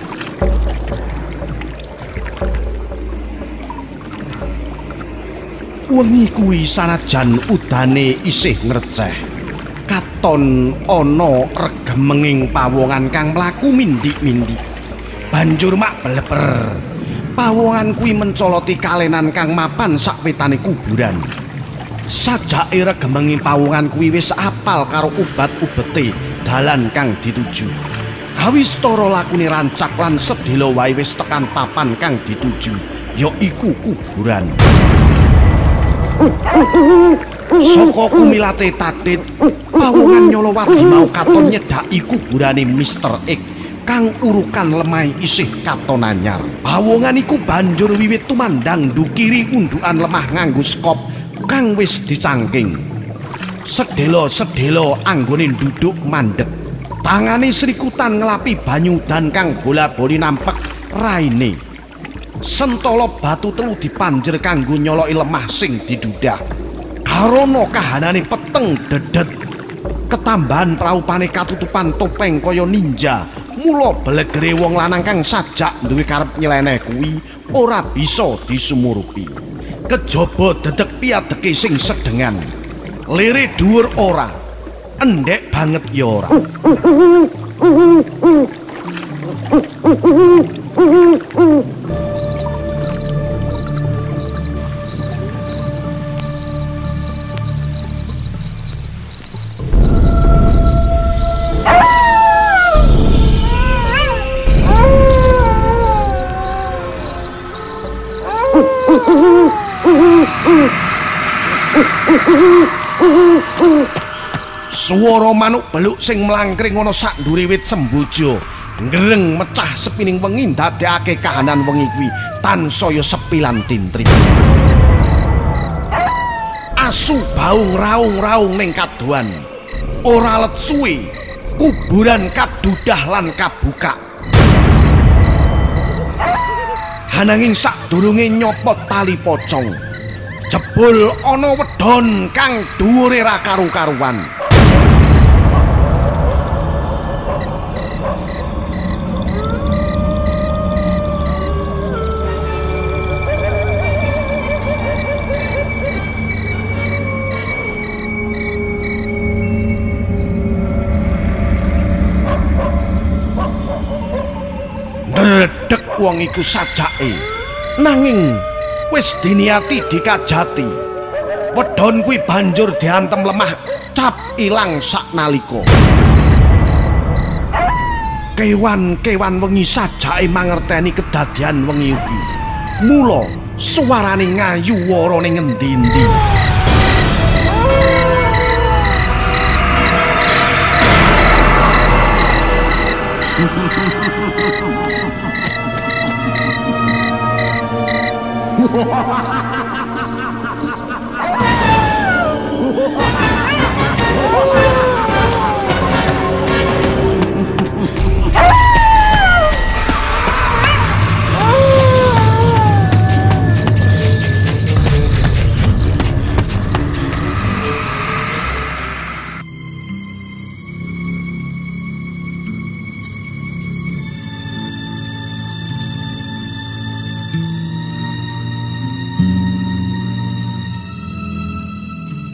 Wengi kuwi sanajan udane isih ngreceh, katon ana regemenging pawongan kang mlaku mindik-mindik. Banjur mak bleber. Pawongan kuwi mencoloti kalenan kang mapan sakwetane kuburan. Sajake regemenging pawongan kuwi wis apal karo ubat-ubete dalan kang dituju. Kawistara lakune rancak lan sedhela wae wis tekan papan kang dituju, ya iku kuburan. Saka kumilate tatit, pawongan Nyolowati mau katon nyedhaki kuburane Mr. X kang urukan lemah isih katon anyar. Pawongan iku banjur wiwit tumandang ndukiri undukan lemah nganggo skop kang wis dicangking. Sedhela-sedhela anggone nduduk mandeg. Tangane srikutan ngelapi banyu dan kang bola-boli nampek raine. Sentolo batu telu dipanjer kanggo nyoloki lemah sing didudah. Karana kahanane peteng dedet, ketambahan praupane katutupan topeng kaya ninja. Mula belegere wong lanang kang sajak duwe karep nyeleneh kuwi ora bisa disumurupi. Kejaba dedek piadeke sing sedengan. Lire dhuwur ora, endek banget ya ora. Swara manuk beluk sing mlangkring ana sak ndure wit semboja ngreng mecah sepining wengi ndadekake kahanan wengi kuwi tansaya sepi lan tintri. Asu baung raung-raung ning kadohan. Ora let suwe kuburan kadudah lan kabuka. Hananging sadurunge nyopot tali pocong, Jebul ana wedhon kang dhuwure ra karu-karuan. Ndredeg wong iku sajake, nanging wis diniati dikajati. Wedhon kuwi banjur diantem lemah, cap ilang saknalika. Kewan-kewan wengi sajake mangerteni kedadian wengi iki. Mula suarane ngayu wara ning endi-endi.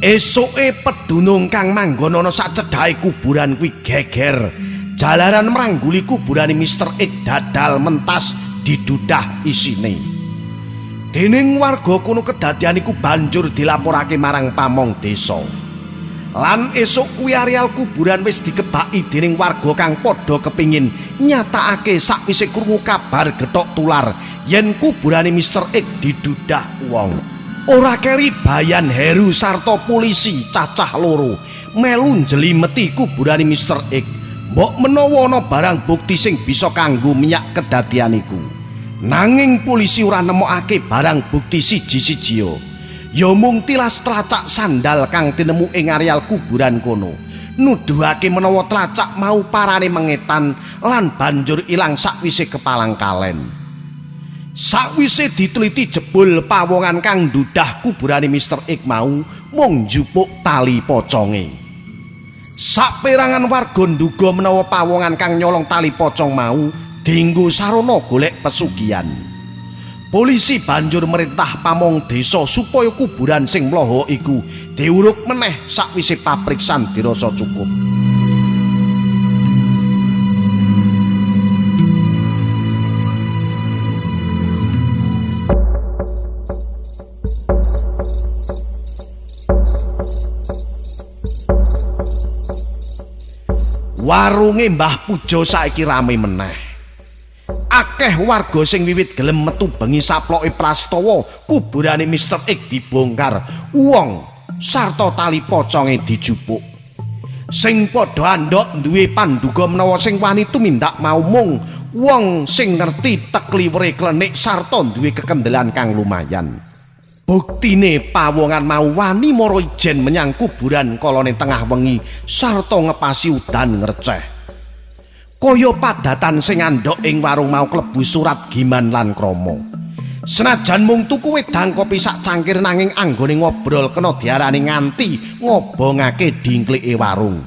Esuke pedunung kang manggon ana sacedhahe kuburan kuwi geger. Jalaran mrangguli kuburane Mr. X dadal mentas didudah isine. Dening warga kono kedadian iku banjur dilaporake marang pamong desa. Lan esuk kuwi areal kuburan wis dikebaki dening warga kang padha kepingin nyatakake sakwise krungu kabar gethok tular yen kuburane Mr. X didudah wong. Ora keri bayan Heru sarta polisi cacah loro melu njlimeti kuburane Mr. X. Mbok menawa ana barang bukti sing bisa kanggo minyak kedadian iku. Nanging polisi ora nemokake barang bukti siji-siji. Ya mung tilas tlacak sandal kang tinemu ing areal kuburan kono. Nuduhake menawa tlacak mau parane mengetan lan banjur ilang sakwise kepalang kalen. Sakwise diteliti jebul pawongan kang ndudah kuburane Mr. X mau mung njupuk tali poconge. Saperangan warga nduga menawa pawongan kang nyolong tali pocong mau dienggo sarana golek pesugihan. Polisi banjur merintah pamong desa supaya kuburan sing mloho iku diuruk meneh sakwise papriksan dirasa cukup. Warunge Mbah Pujo saiki rame meneh. Akeh warga sing wiwit gelem metu bengi saploke prastawa kuburane Mr. X dibongkar, wong sarta tali poconge dijupuk. Sing padha andhok duwe panduga menawa sing wani tumindak mau mung wong sing ngerti tekliwere klenik sarta duwe kekendelan kang lumayan. Buktine pawongan mau wani mara ijen menyang kuburan kalane tengah wengi sarta ngepasi udan ngreceh. Kaya padatan sing andhok ing warung mau klebu Surat Giman lan Krama. Senajan mung tuku wedang kopi sak cangkir nanging anggone ngobrol kena diarani nganti ngobongake dingklike warung.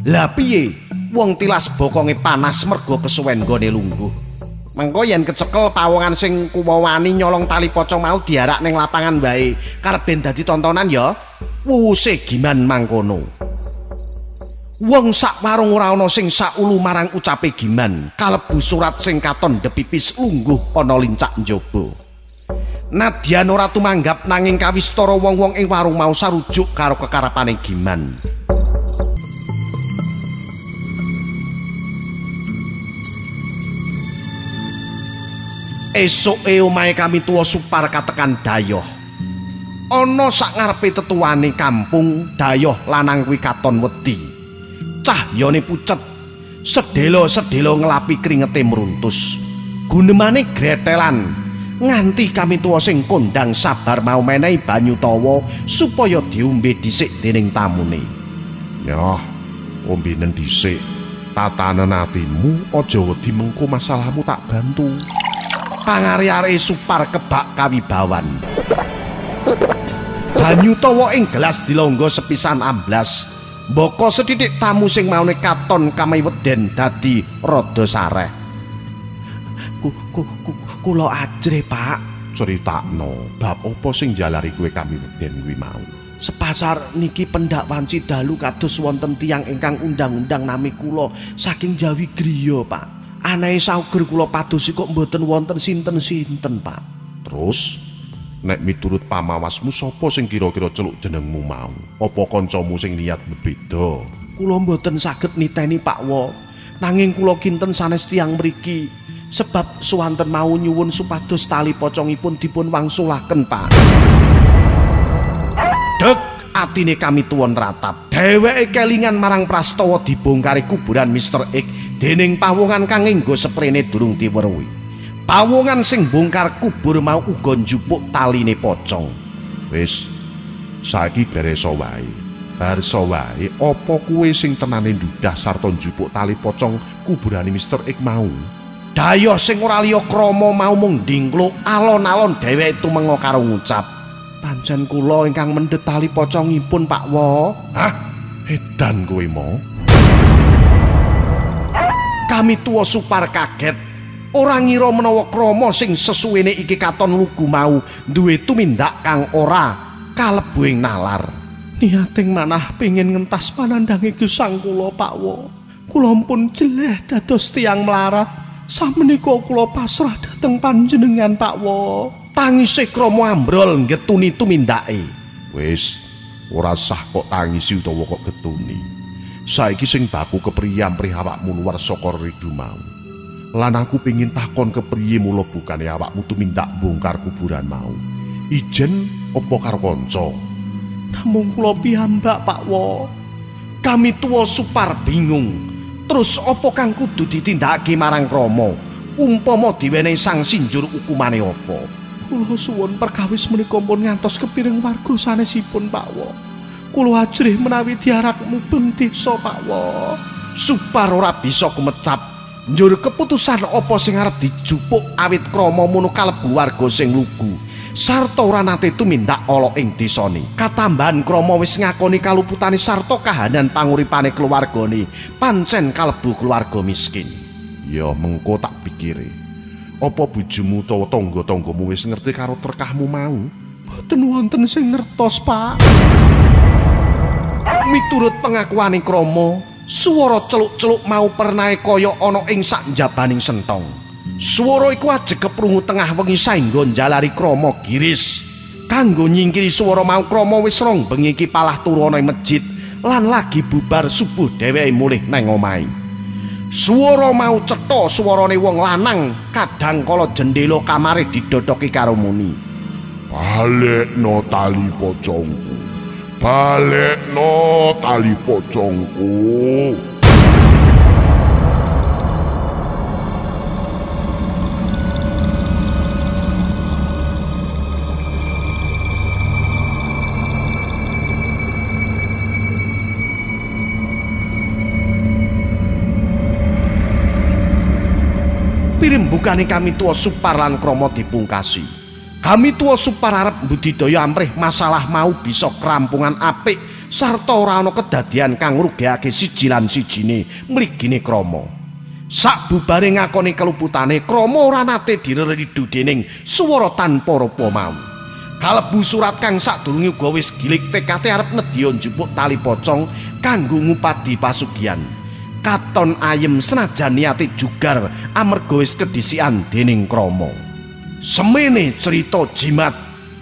Lah piye wong tilas bokonge panas mergo kesuwen nggone lungguh. Mengko yen kecekel pawongan sing kuwani nyolong tali pocong mau diarak ning lapangan wae karep ben dadi tontonan ya. Wuwuse Giman mangkono. Wong sak warung ora ana sing saulu marang ucape Giman, kalebu surat sing katon depipis lungguh ana lincak njaba. Nadyan ora tumanggap nanging kawistara wong-wong ing warung mau sarujuk karo kekarepane Giman. Esuke omahe kami tuwa Supar katekan Dayoh. Ana sak ngarepe tetuwane kampung, Dayoh lanang kuwi katon wedi. Cahyane pucet, sedhela-sedhela ngelapi kringete mruntus. Gunemane gretelan, nganti kami tuwa sing kondang sabar mau menehi banyu tawa supaya diombe dhisik dening tamune. Yah, ombenen dhisik. Tatanen atimu aja wedi mengko masalahmu tak bantu. Pangari-ari Supar kebak kawibawan. Banyu tawa ing gelas dilonggo sepisan amblas. Mbaka sethithik tamu sing maune katon kamiweden dadi rada sareh. Kula ajre, Pak. Critakno bab apa sing jalari kowe kamiweden kuwi mau. Sepasar niki pendak wanci dalu kados wonten tiyang ingkang undang-undang nami kula saking Jawi griya, Pak. Anahe sauger kula padosi kok mboten wonten sinten-sinten, Pak. Terus nek miturut pamawasmu sapa sing kira-kira celuk jenengmu mau? Apa kancamu sing niat beda? Kula mboten saged niteni, Pak Wo. Nanging kula kinten sanes tiyang mriki sebab suwanten mau nyuwun supados tali pocongipun dipun wangsulaken, Pak. Dek, atine kami tuwon ratap. Dheweke kelingan marang prastawa dibongkari kuburan Mr. X dening pawongan kang nganggo sprene durung diweruhi. Pawongan sing bongkar kubur mau uga njupuk taline pocong. Wis, saiki bereso wae. Barso wae, apa kowe sing tenane ndudah sarta njupuk tali pocong kuburane Mr. X mau? Dayoh sing ora liya krama mau mung ndingkluk alon-alon dheweke tumenga karo ngucap, "Pancen kula ingkang mendhet tali pocongipun, Pak Wo." Hah? Edan kowe mau? Kami tuwa Supar kaget. Ora ngira menawa krama sing sesuwene iki katon lugu mau duwe tumindak kang ora kalebu ing nalar. Niating manah pengin ngentas panandange gesang kula, Pak Wo. Kula pun jeleh dados tiyang melarat. Samenika kula pasrah dhateng panjenengan, Pak Wo. Tangise krama ambrol ngetuni tumindake. Wis, ora sah kok tangisi utawa kok getuni. Saiki sing baku kepriye amprih awakmu luar saka ridu mau. Lan aku pengin takon kepriye mula bukane awakmu tumindak bongkar kuburan mau. Ijen apa karo kanca? Namung kula piyambak, Pak Wo. Kami tuwa Supar bingung. Terus apa kang kudu ditindakake marang krama? Umpama diwenehi sang sinjur hukumane apa? Kula suwun perkawis menika pun ngantos kepiring warga sanesipun, Pak Wo. Kula ajrih menawi diarak mubeng desa, Pak Wo. Supar ora bisa kumecap. Njur keputusan apa sing arep dijupuk awit krama mono kalebu warga sing lugu sarta ora nate tumindak ala ing desane. Katambahan krama wis ngakoni kaluputane sarta kahanan panguripane keluargane pancen kalebu keluarga miskin. Ya mengko tak pikire. Apa bojomu utawa tangga-tanggamu wis ngerti karo terkahmu mau? Boten wonten sing ngertos, Pak. Miturut pengakuane krama, swara celuk-celuk mau pernahe kaya ana ing sak njabaning sentong. Swara iku ajeg keprungu tengah wengi saengga njalari krama giris. Kanggo nyingkiri swara mau krama wis rong bengi iki palah turu ana ing masjid lan lagi bubar subuh dheweke mulih nang omahe. Swara mau cetha swarane wong lanang kadang kala jendela kamare didodoki karo muni. Balekno tali pocongku. Balekno tali pocongku. Pirembukane kami tuwa Supar lan krama dipungkasi. Kami tuwa Supar arep budidaya amrih masalah mau bisa kerampungan apik sarta ora ana kedadian kang ngrugekake siji lan sijine mligine krama. Sakbubare ngakoni keluputane, krama ora nate direridu dening swara tanpa rupa mau. Kalebu surat kang sadurunge uga wis gilik tekate arep nedya njupuk tali pocong kanggo ngupadi pasugihan. Katon ayem senajan niate jugar amarga wis kedisikan dening krama. Semene cerita jimat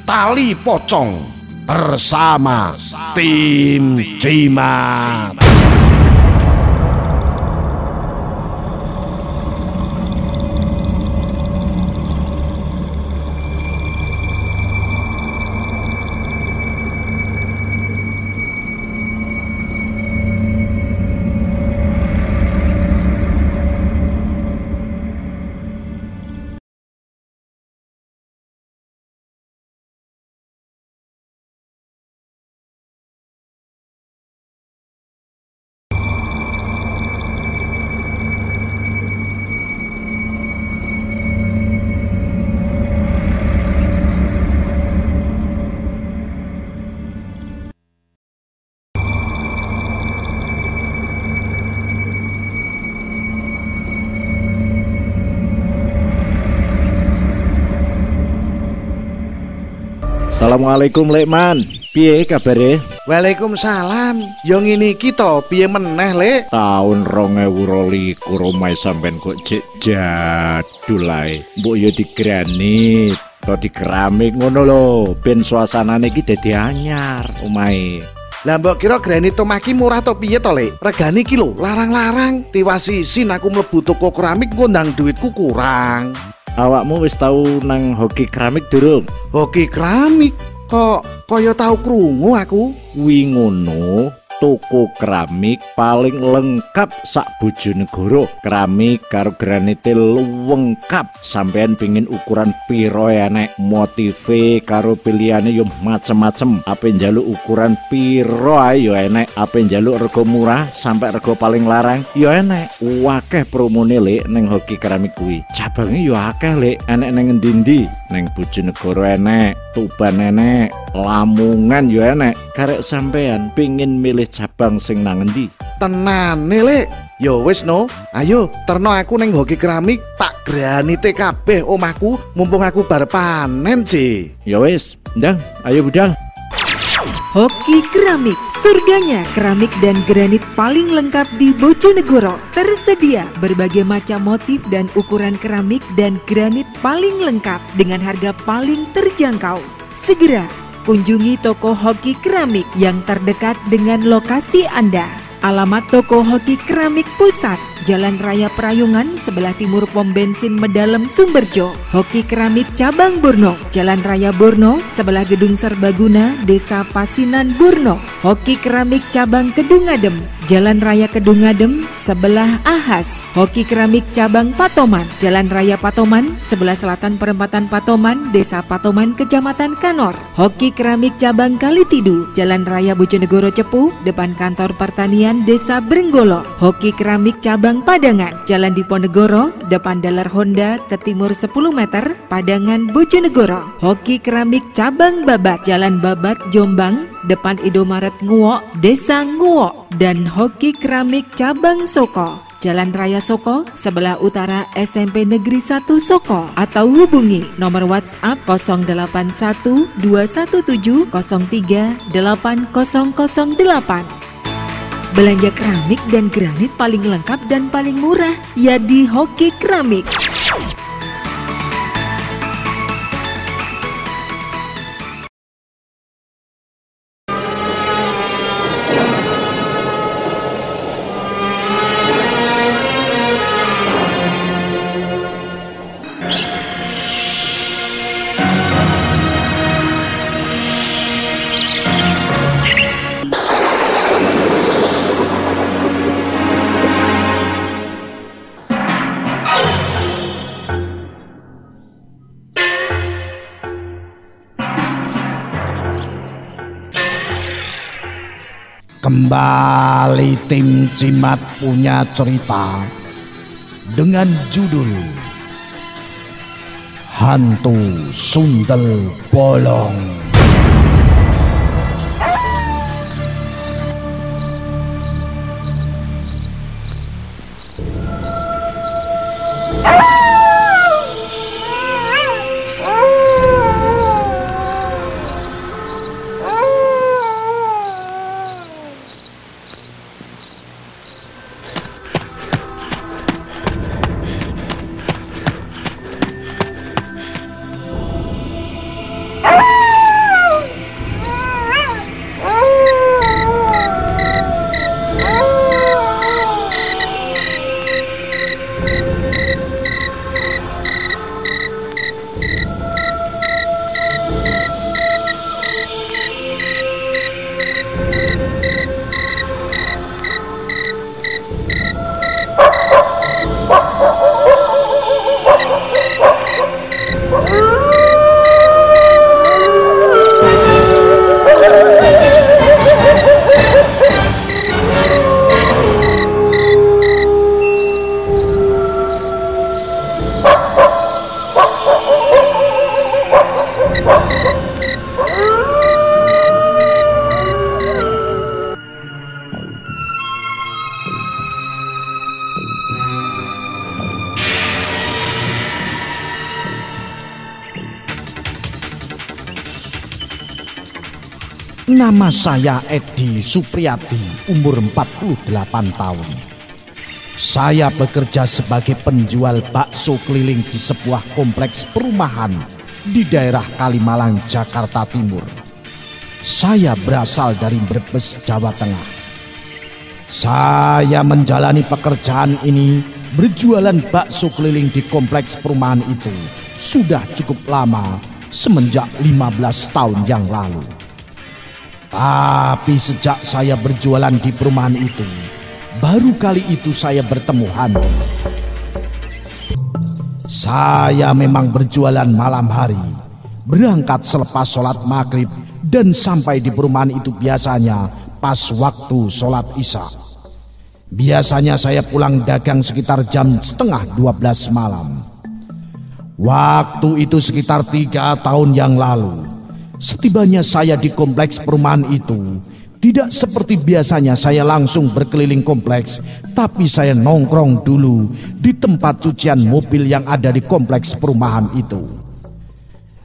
tali pocong bersama tim jimat. Assalamualaikum Lekman. Piye kabare? Waalaikumsalam. Yo ngene iki to, piye meneh, Lek? Tahun 2022 omahe sampean kok jek jadul ae. Mbok yo digranit, to dikeramik ngono lho, ben suasanane iki dadi anyar omahe. Lah mbok kira granit omah ki murah to piye to, Lek? Regane iki lho larang-larang. Tiwasisin aku mlebu toko keramik ngundang duitku kurang. Awakmu wis tau nang hoki keramik durung? Hoki keramik? Kok kaya tau krungu aku? Kuwi ngono, toko keramik paling lengkap sak Bojonegoro. Keramik karo granite lengkap. Sampean pengin ukuran piro enek, motive karo pilihane yo macem-macem. Ape njaluk ukuran piro ae yo enek, ape njaluk rego murah sampai rego paling larang yo enek. Akeh promone Lek ning hoki keramik kuwi. Cabange yo akeh Lek, enek ning endi-endi. Ning Bojonegoro enek, Tuban enek, Lamongan yo enek. Karek sampean pengin milih cabang sing nang endi? Tenane, Lek. Yo wis no, ayo terno aku ning hoki keramik tak granite kabeh omahku mumpung aku bar panen, Je. Ya wis, ndang, ayo budal. Hoki Keramik, surganya keramik dan granit paling lengkap di Bojonegoro. Tersedia berbagai macam motif dan ukuran keramik dan granit paling lengkap dengan harga paling terjangkau. Segera kunjungi toko Hoki Keramik yang terdekat dengan lokasi Anda. Alamat toko Hoki Keramik Pusat, Jalan Raya Prayungan sebelah timur pom bensin Medalem Sumberjo. Hoki Keramik Cabang Borno, Jalan Raya Borno sebelah Gedung Serbaguna, Desa Pasinan Borno. Hoki Keramik Cabang Kedungadem, Jalan Raya Kedungadem sebelah Ahas. Hoki Keramik Cabang Patoman, Jalan Raya Patoman sebelah selatan Perempatan Patoman, Desa Patoman, Kecamatan Kanor. Hoki Keramik Cabang Kalitidu, Jalan Raya Bojonegoro Cepu, depan Kantor Pertanian Desa Brenggolo. Hoki Keramik Cabang Padangan, Jalan Diponegoro, depan Dalar Honda ke timur 10 meter, Padangan Bojonegoro. Hoki Keramik Cabang Babat, Jalan Babat Jombang, depan Indomaret Nguok, Desa Nguok. Dan Hoki Keramik Cabang Soko, Jalan Raya Soko, sebelah utara SMP Negeri 1 Soko. Atau hubungi nomor WhatsApp 081 217 03 8008. Belanja keramik dan granit paling lengkap dan paling murah ya di Hoki Keramik. Kembali tim Cimat punya cerita dengan judul Hantu Sundel Bolong. Nama saya Edi Supriyadi, umur 48 tahun. Saya bekerja sebagai penjual bakso keliling di sebuah kompleks perumahan di daerah Kalimalang, Jakarta Timur. Saya berasal dari Brebes, Jawa Tengah. Saya menjalani pekerjaan ini berjualan bakso keliling di kompleks perumahan itu sudah cukup lama, semenjak 15 tahun yang lalu. Tapi sejak saya berjualan di perumahan itu, baru kali itu saya bertemu Hani. Saya memang berjualan malam hari, berangkat selepas sholat maghrib dan sampai di perumahan itu biasanya pas waktu sholat isya. Biasanya saya pulang dagang sekitar jam setengah 12 malam. Waktu itu sekitar 3 tahun yang lalu. Setibanya saya di kompleks perumahan itu, tidak seperti biasanya saya langsung berkeliling kompleks, tapi saya nongkrong dulu di tempat cucian mobil yang ada di kompleks perumahan itu.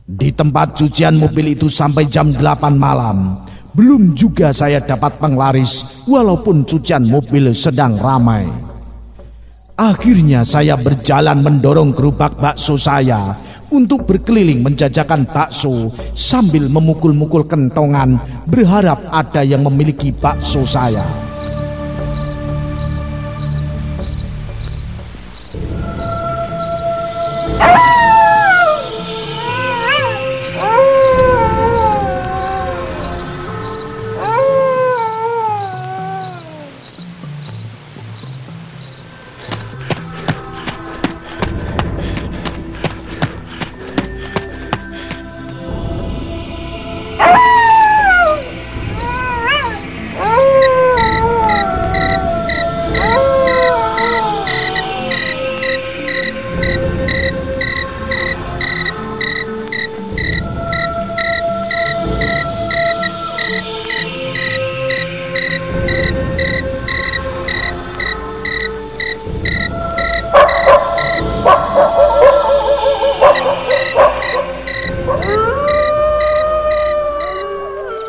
Di tempat cucian mobil itu sampai jam 8 malam. Belum juga saya dapat penglaris walaupun cucian mobil sedang ramai. Akhirnya saya berjalan mendorong gerobak bakso saya untuk berkeliling menjajakan bakso sambil memukul-mukul kentongan berharap ada yang memiliki bakso saya.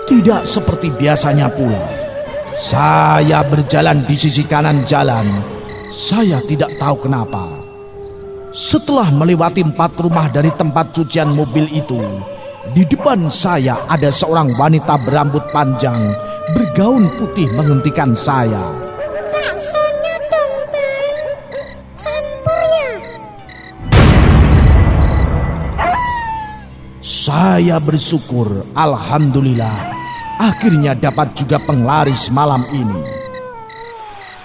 Tidak seperti biasanya pula. Saya berjalan di sisi kanan jalan. Saya tidak tahu kenapa. Setelah melewati 4 rumah dari tempat cucian mobil itu, di depan saya ada seorang wanita berambut panjang, bergaun putih menghentikan saya. Baksonya dong, Bang. Campur ya. Saya bersyukur, alhamdulillah, akhirnya dapat juga penglaris malam ini.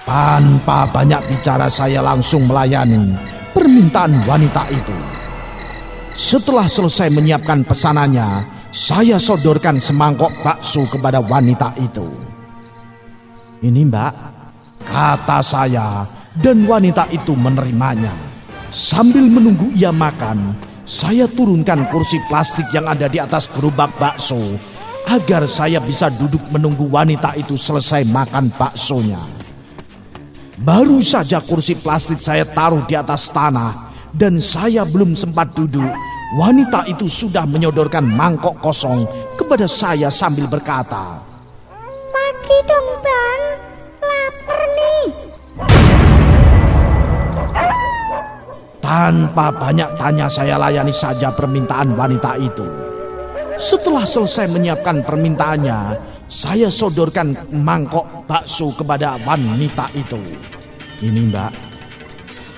Tanpa banyak bicara saya langsung melayani permintaan wanita itu. Setelah selesai menyiapkan pesanannya, saya sodorkan semangkok bakso kepada wanita itu. "Ini Mbak," kata saya, dan wanita itu menerimanya. Sambil menunggu ia makan, saya turunkan kursi plastik yang ada di atas gerobak bakso agar saya bisa duduk menunggu wanita itu selesai makan baksonya. Baru saja kursi plastik saya taruh di atas tanah dan saya belum sempat duduk, wanita itu sudah menyodorkan mangkok kosong kepada saya sambil berkata, "Lagi dong, Bang. Lapar nih." Tanpa banyak tanya saya layani saja permintaan wanita itu. Setelah selesai menyiapkan permintaannya, saya sodorkan mangkok bakso kepada wanita itu. "Ini Mbak."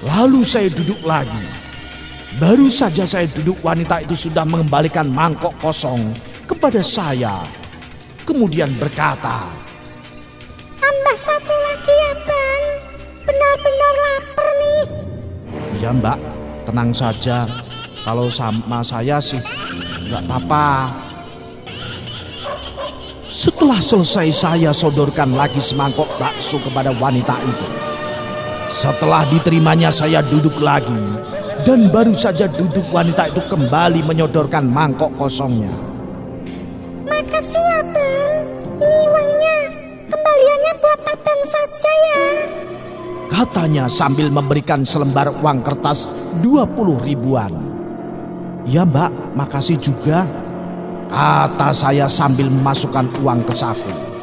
Lalu saya duduk lagi. Baru saja saya duduk, wanita itu sudah mengembalikan mangkok kosong kepada saya. Kemudian berkata, "Tambah satu lagi ya, Bang. Benar-benar lapar nih." "Ya Mbak, tenang saja. Kalau sama saya sih nggak apa-apa." Setelah selesai saya sodorkan lagi semangkok bakso kepada wanita itu. Setelah diterimanya saya duduk lagi. Dan baru saja duduk wanita itu kembali menyodorkan mangkok kosongnya. "Makasih ya, Bang. Ini uangnya. Kembaliannya buat Abang saja ya," katanya sambil memberikan selembar uang kertas 20 ribuan. "Ya Mbak, makasih juga." kata saya sambil memasukkan uang ke saku.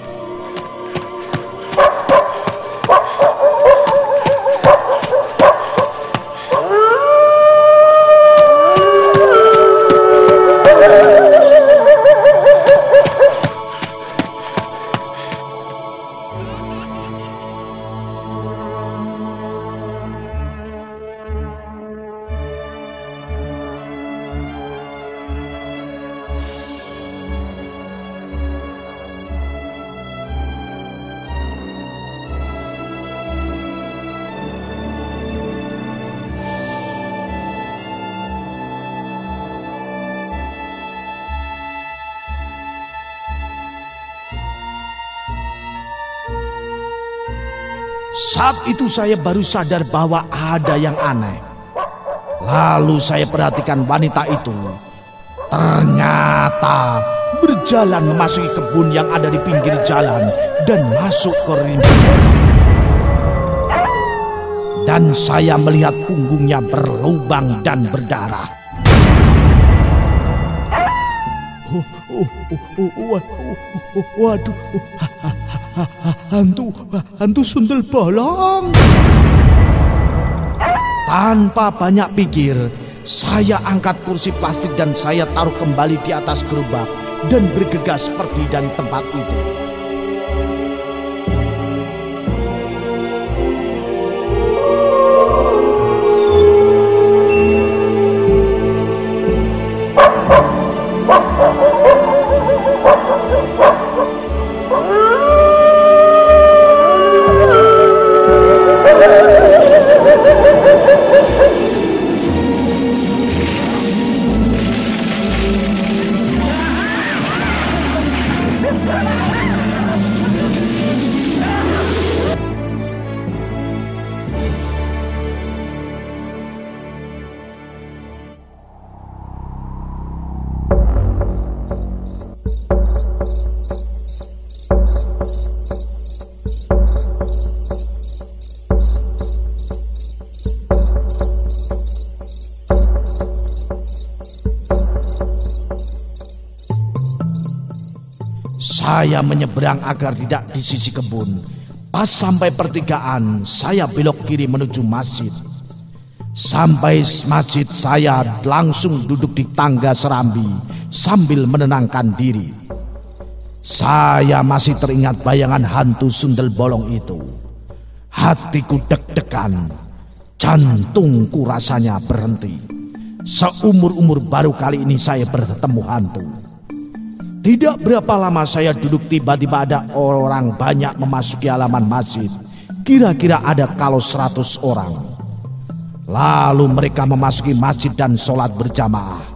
Saat itu saya baru sadar bahwa ada yang aneh. Lalu saya perhatikan wanita itu. Ternyata berjalan memasuki kebun yang ada di pinggir jalan dan masuk ke rintangan. Dan saya melihat punggungnya berlubang dan berdarah. Waduh, hantu sundel bolong. Tanpa banyak pikir, saya angkat kursi plastik dan saya taruh kembali di atas gerobak dan bergegas pergi dari tempat itu. Saya menyeberang agar tidak di sisi kebun. Pas sampai pertigaan, saya belok kiri menuju masjid. Sampai masjid, saya langsung duduk di tangga serambi sambil menenangkan diri. Saya masih teringat bayangan hantu sundel bolong itu. Hatiku deg-degan, jantungku rasanya berhenti. Seumur-umur baru kali ini saya bertemu hantu. Tidak berapa lama saya duduk, tiba-tiba ada orang banyak memasuki halaman masjid. Kira-kira ada kalau 100 orang. Lalu mereka memasuki masjid dan sholat berjamaah.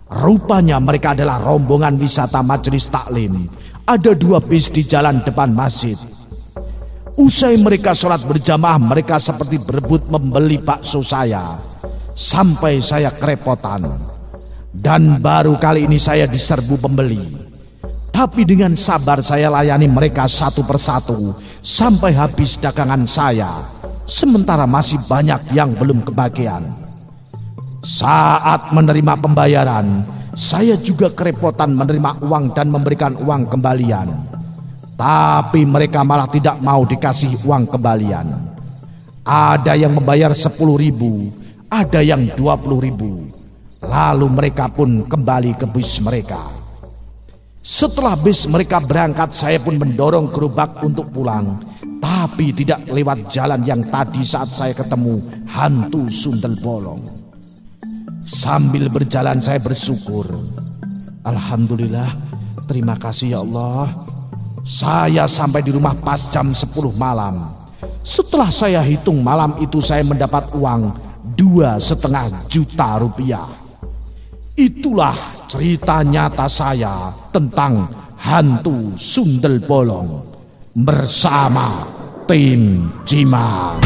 Rupanya mereka adalah rombongan wisata majelis taklim. Ada 2 bis di jalan depan masjid. Usai mereka sholat berjamaah, mereka seperti berebut membeli bakso saya. Sampai saya kerepotan. Dan baru kali ini saya diserbu pembeli. Tapi dengan sabar saya layani mereka satu persatu sampai habis dagangan saya. Sementara masih banyak yang belum kebagian. Saat menerima pembayaran, saya juga kerepotan menerima uang dan memberikan uang kembalian. Tapi mereka malah tidak mau dikasih uang kembalian. Ada yang membayar 10.000, ada yang 20.000. Lalu mereka pun kembali ke bis mereka. Setelah bis mereka berangkat, saya pun mendorong gerobak untuk pulang. Tapi tidak lewat jalan yang tadi saat saya ketemu hantu sundel bolong. Sambil berjalan saya bersyukur. Alhamdulillah, terima kasih ya Allah. Saya sampai di rumah pas jam 10 malam. Setelah saya hitung malam itu saya mendapat uang 2,5 juta rupiah. Itulah cerita nyata saya tentang hantu sundel bolong bersama tim Cimak.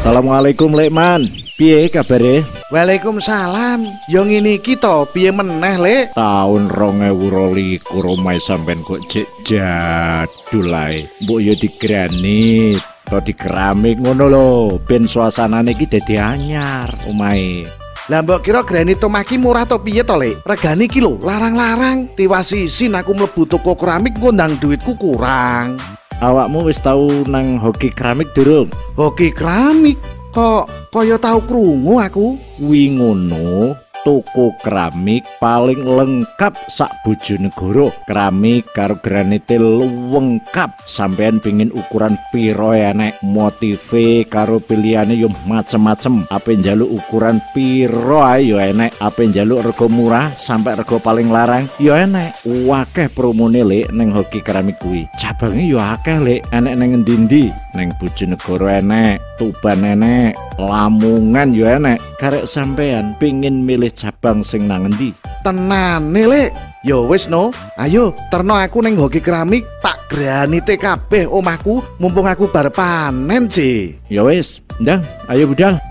Assalamualaikum Lekman. Piye kabare? Waalaikumsalam. Yo ngene iki to, piye meneh, Lek? Tahun 2022 omahe sampean kok cek jadul ae. Mbok yo digranit, to di keramik ngono lho, ben suasanane iki dadi anyar omahe. Lah mbok kira granit omah ki murah to piye to, Lek? Regane iki lho larang-larang. Tiwasisin aku mlebu toko keramik ngundang duitku kurang. Awakmu wis tau nang hoki keramik durung? Hoki keramik? Kok kaya tau krungu aku? Kuwi ngono, toko keramik paling lengkap sak Bojonegoro. Keramik karo granite lengkap. Sampean pengin ukuran piro enek, motive karo pilihane yo macem-macem. Ape njaluk ukuran piro ae yo enek, ape njaluk rego murah sampai rego paling larang yo enek. Akeh promone Lek ning hoki keramik kuwi. Cabange yo akeh Lek, enek ning endi-endi. Ning Bojonegoro enek, Tuban enek, Lamongan yo enek. Karek sampean pengin milih cabang sing nang endi? Tenane, Lek. Yo wis no, ayo terno aku ning hoki keramik tak granite kabeh omahku mumpung aku bar panen, Je. Ya wis, ndang, ayo budal.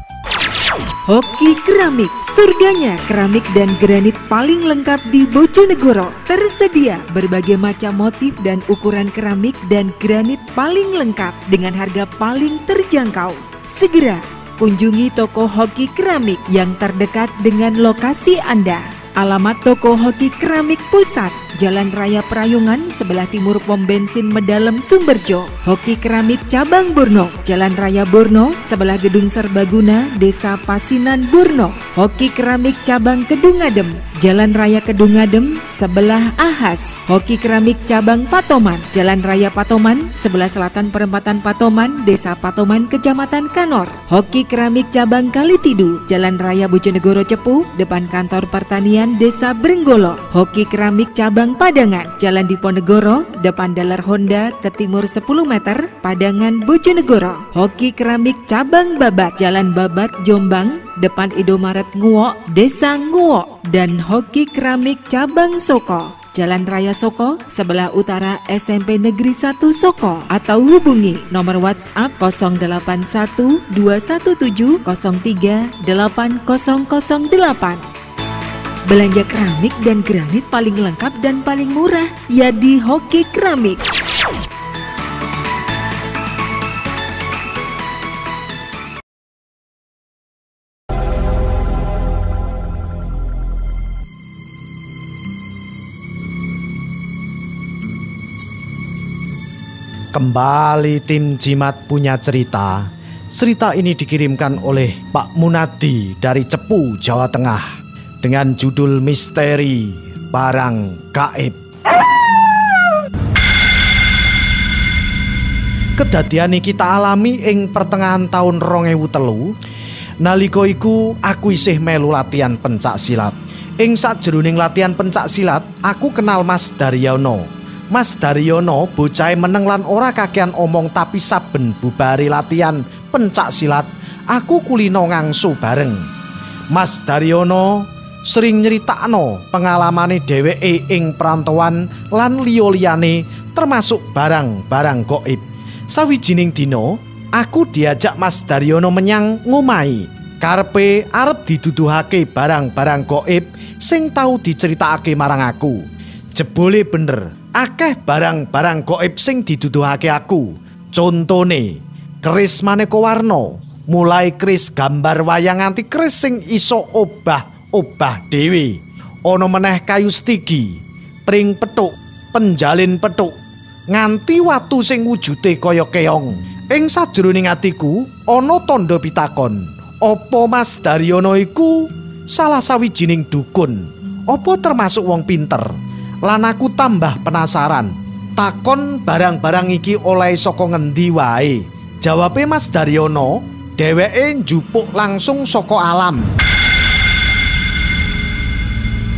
Hoki Keramik, surganya keramik dan granit paling lengkap di Bojonegoro. Tersedia berbagai macam motif dan ukuran keramik dan granit paling lengkap dengan harga paling terjangkau. Segera kunjungi toko Hoki Keramik yang terdekat dengan lokasi Anda. Alamat toko Hoki Keramik Pusat, Jalan Raya Prayungan sebelah timur pom bensin Medalem Sumberjo. Hoki Keramik Cabang Borno, Jalan Raya Borno sebelah Gedung Serbaguna, Desa Pasinan Borno. Hoki Keramik Cabang Kedungadem, Jalan Raya Kedungadem sebelah Ahas. Hoki Keramik Cabang Patoman, Jalan Raya Patoman sebelah selatan perempatan Patoman, Desa Patoman, Kecamatan Kanor. Hoki Keramik Cabang Kalitidu, Jalan Raya Bojonegoro Cepu, depan kantor pertanian Desa Brenggolo. Hoki Keramik Cabang Padangan, Jalan Diponegoro, depan Dalar Honda ke timur 10 meter, Padangan Bojonegoro. Hoki Keramik Cabang Babat, Jalan Babat Jombang, depan Indomaret Nguok, Desa Nguok. Dan Hoki Keramik Cabang Soko, Jalan Raya Soko, sebelah utara SMP Negeri 1 Soko. Atau hubungi nomor WhatsApp 081 217 03 8008. Belanja keramik dan granit paling lengkap dan paling murah ya di Hoki Keramik. Kembali tim Jimat punya cerita. Cerita ini dikirimkan oleh Pak Munadi dari Cepu, Jawa Tengah, dengan judul Misteri Barang Gaib. Kedadian iki kita alami ing pertengahan tahun 2003. Nalika iku aku isih melu latihan pencak silat. Ing sajroning latihan pencak silat, aku kenal Mas Daryono. Mas Daryono bocah meneng lan ora kakean omong, tapi saben bubare latihan pencak silat, aku kulino ngangsu bareng. Mas Daryono sering nyeritakno pengalamane dheweke ing perantauan lan liya-liyane termasuk barang-barang gaib. Sawijining dina, aku diajak Mas Daryono menyang ngomahe. Karepe arep diduduhake barang-barang gaib sing tau diceritakake marang aku. Jebule bener, akeh barang-barang gaib sing diduduhake aku. Contone, keris maneka warna, mulai keris gambar wayang nganti keris sing iso obah dhewe. Ana meneh kayu stigi, pring petuk, penjalin petuk, nganti watu sing wujude kaya keong. Ing sajroning atiku ana tandha pitakon, apa Mas Daryono iku salah sawijining dukun, apa termasuk wong pinter? Lan aku tambah penasaran, takon barang-barang iki oleh saka ngendi wae. Jawabe Mas Daryono, dheweke njupuk langsung saka alam.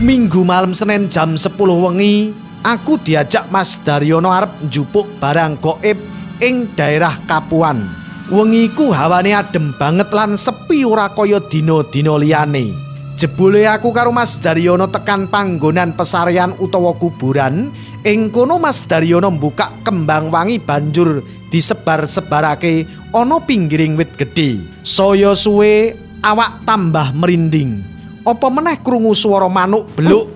Minggu malam Senin jam 10 wengi, aku diajak Mas Daryono arep njupuk barang gaib ing daerah Kapuan. Wengi iku hawane adem banget lan sepi ora kaya dina-dina liyane. Jebule aku karo Mas Daryono tekan panggonan pesarean utawa kuburan. Ing kono Mas Daryono mbukak kembang wangi banjur disebar-sebarake ana pinggiring wit gedhe. Saya suwe awak tambah merinding. Apa meneh krungu swara manuk beluk.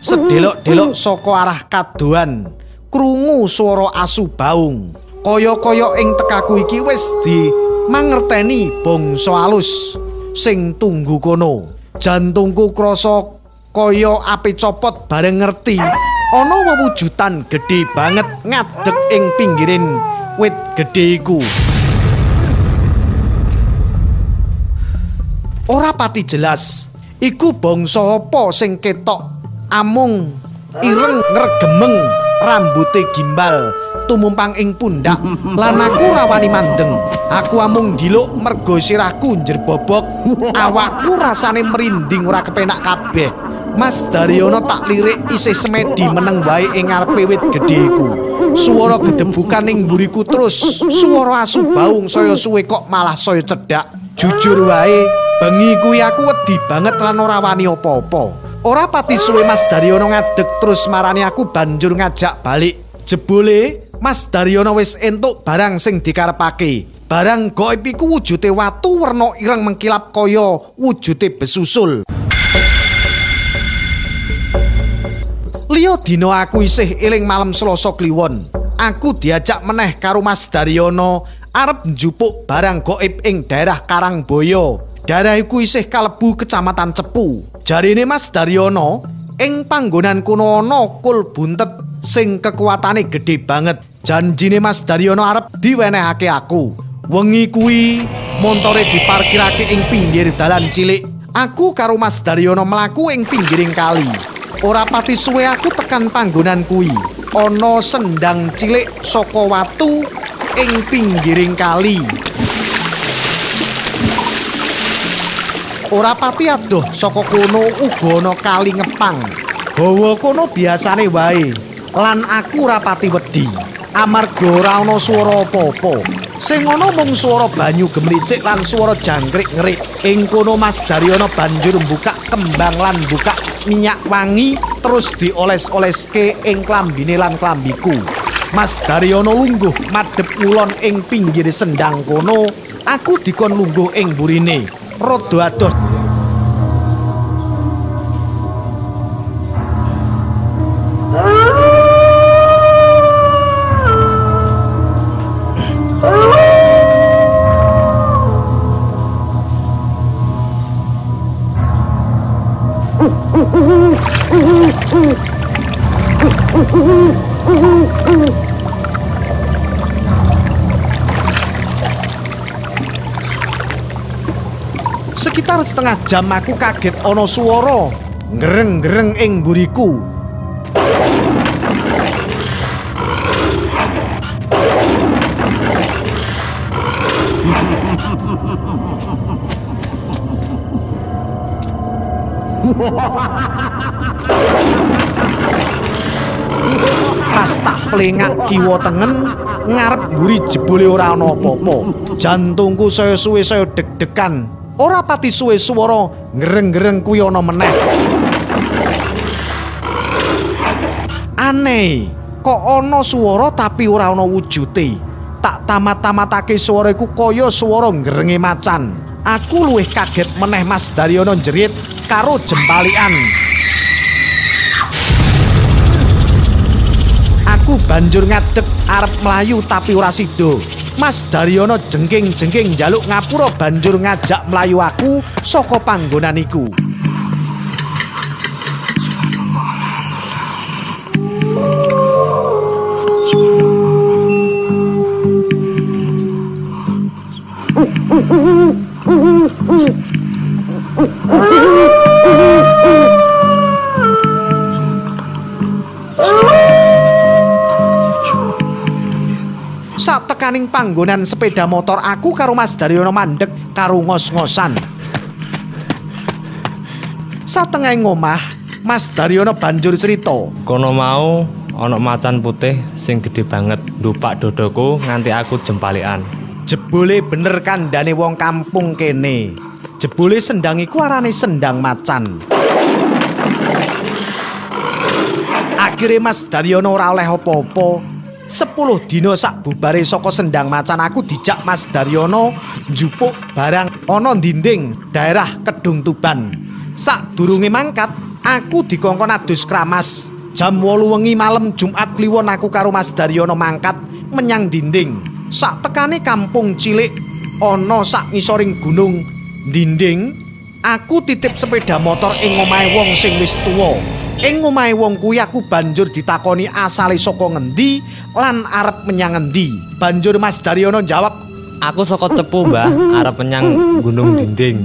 Sedelok-delok saka arah kadoan krungu swara asu baung. Kaya-kaya ing tekaku iki wis mangerteni bangsa alus sing tunggu kono. Jantungku krasa kaya ape copot bareng ngerti ana wewujudan gedhe banget ngadeg ing pinggirin wit gedhe iku. Ora pati jelas iku bangsa apa sing ketok amung ireng ngregemeng rambute gimbal tumumpang ing pundak lan aku rawani mandeng. Aku amung ndiluk mergo sirahku njerbobok, awakku rasane merinding ora kepenak kabeh. Mas Daryono tak lirik isih semedi meneng wae ing ngarepe wit gedheku. Swara gedebukan ing mburiku terus swara asu baung saya suwe kok malah saya cedhak. Jujur wae bengi kuwi aku wedi banget lan ora wani apa-apa. Ora pati suwe Mas Daryono ngadeg terus marani aku banjur ngajak balik. Jebule Mas Daryono wis entuk barang sing dikarepake. Barang gaib iku wujude watu werna ireng mengkilap kaya wujude besusul. Liya dina aku isih eling malam Selasa kliwon. Aku diajak meneh karo Mas Daryono arep njupuk barang gaib ing daerah Karangboyo. Daerah iku isih kalebu Kecamatan Cepu. Jarine Mas Daryono ing panggonan kono ana kul buntet sing kekuatane gedhe banget. Janjine Mas Daryono arep diwenehake aku. Wengi kuwi montore diparkirake ing pinggir dalan cilik. Aku karo Mas Daryono mlaku ing pinggiring kali. Ora pati suwe aku tekan panggonan kuwi. Ana sendang cilik saka watu ing pinggiring kali. Ora pati adoh saka kono uga ana kali ngepang. Hawa kono biasane wae. Lan aku ora pati wedi. Amarga ora ana swara apa-apa. Sing ana mung swara banyu gemricik lan swara jangkrik-ngerik. Ing kono Mas Daryono banjur mbukak kembang lan mbukak minyak wangi terus dioles-oleske ing klambine lan klambiku. Mas Daryono lungguh madhep ngulon ing pinggir sendang kono. Aku dikon lungguh ing burine. Rada adoh sekitar setengah jam aku kaget ana swara ngereng-ngereng ing mburiku. Pas tak plengak kiwa tengen ngarep mburi jebule ora ana apa-apa. Jantungku saya suwe saya deg-degan. Ora pati suwe swara ngereng-ngereng kuwi ana meneh. Aneh, kok ana swara tapi ora ana wujute. Tak tamat-tamatake swara iku kaya swara ngerenge macan. Aku luwih kaget meneh Mas Daryono jerit karo jempalian. Aku banjur ngadeg arep mlayu tapi ora sida. Mas Daryono jengking-jengking njaluk ngapura banjur ngajak mlayu aku saka panggonan iku. Sak tekaning panggonan sepeda motor aku karo Mas Daryono mandeg karo ngos-ngosan. Satengah ngomah, Mas Daryono banjur cerita. Kono mau ana macan putih sing gede banget, ndupak dodoku nganti aku jempalikan. Jebule bener kandhane wong kampung kene. Jebule sendang iku arane sendang macan. mikire Mas Daryono ora oleh apa-apa. 10 dina sak bubare saka sendang macan aku dijak Mas Daryono njupuk barang ana dinding daerah Kedung Tuban. Sadurunge mangkat, aku dikongkon adus kramas. Jam 8 wengi malam Jumat kliwon aku karo Mas Daryono mangkat menyang dinding. Sak tekane kampung cilik ana sak ngisoring gunung dinding, aku titip sepeda motor ing omahe wong sing wis tuwa. Ing omahe wong kuwi aku banjur ditakoni asale saka ngendi lan arep menyang ngendi. Banjur Mas Daryono jawab, Aku saka Cepu, Mbah, arep menyang Gunung Dinding.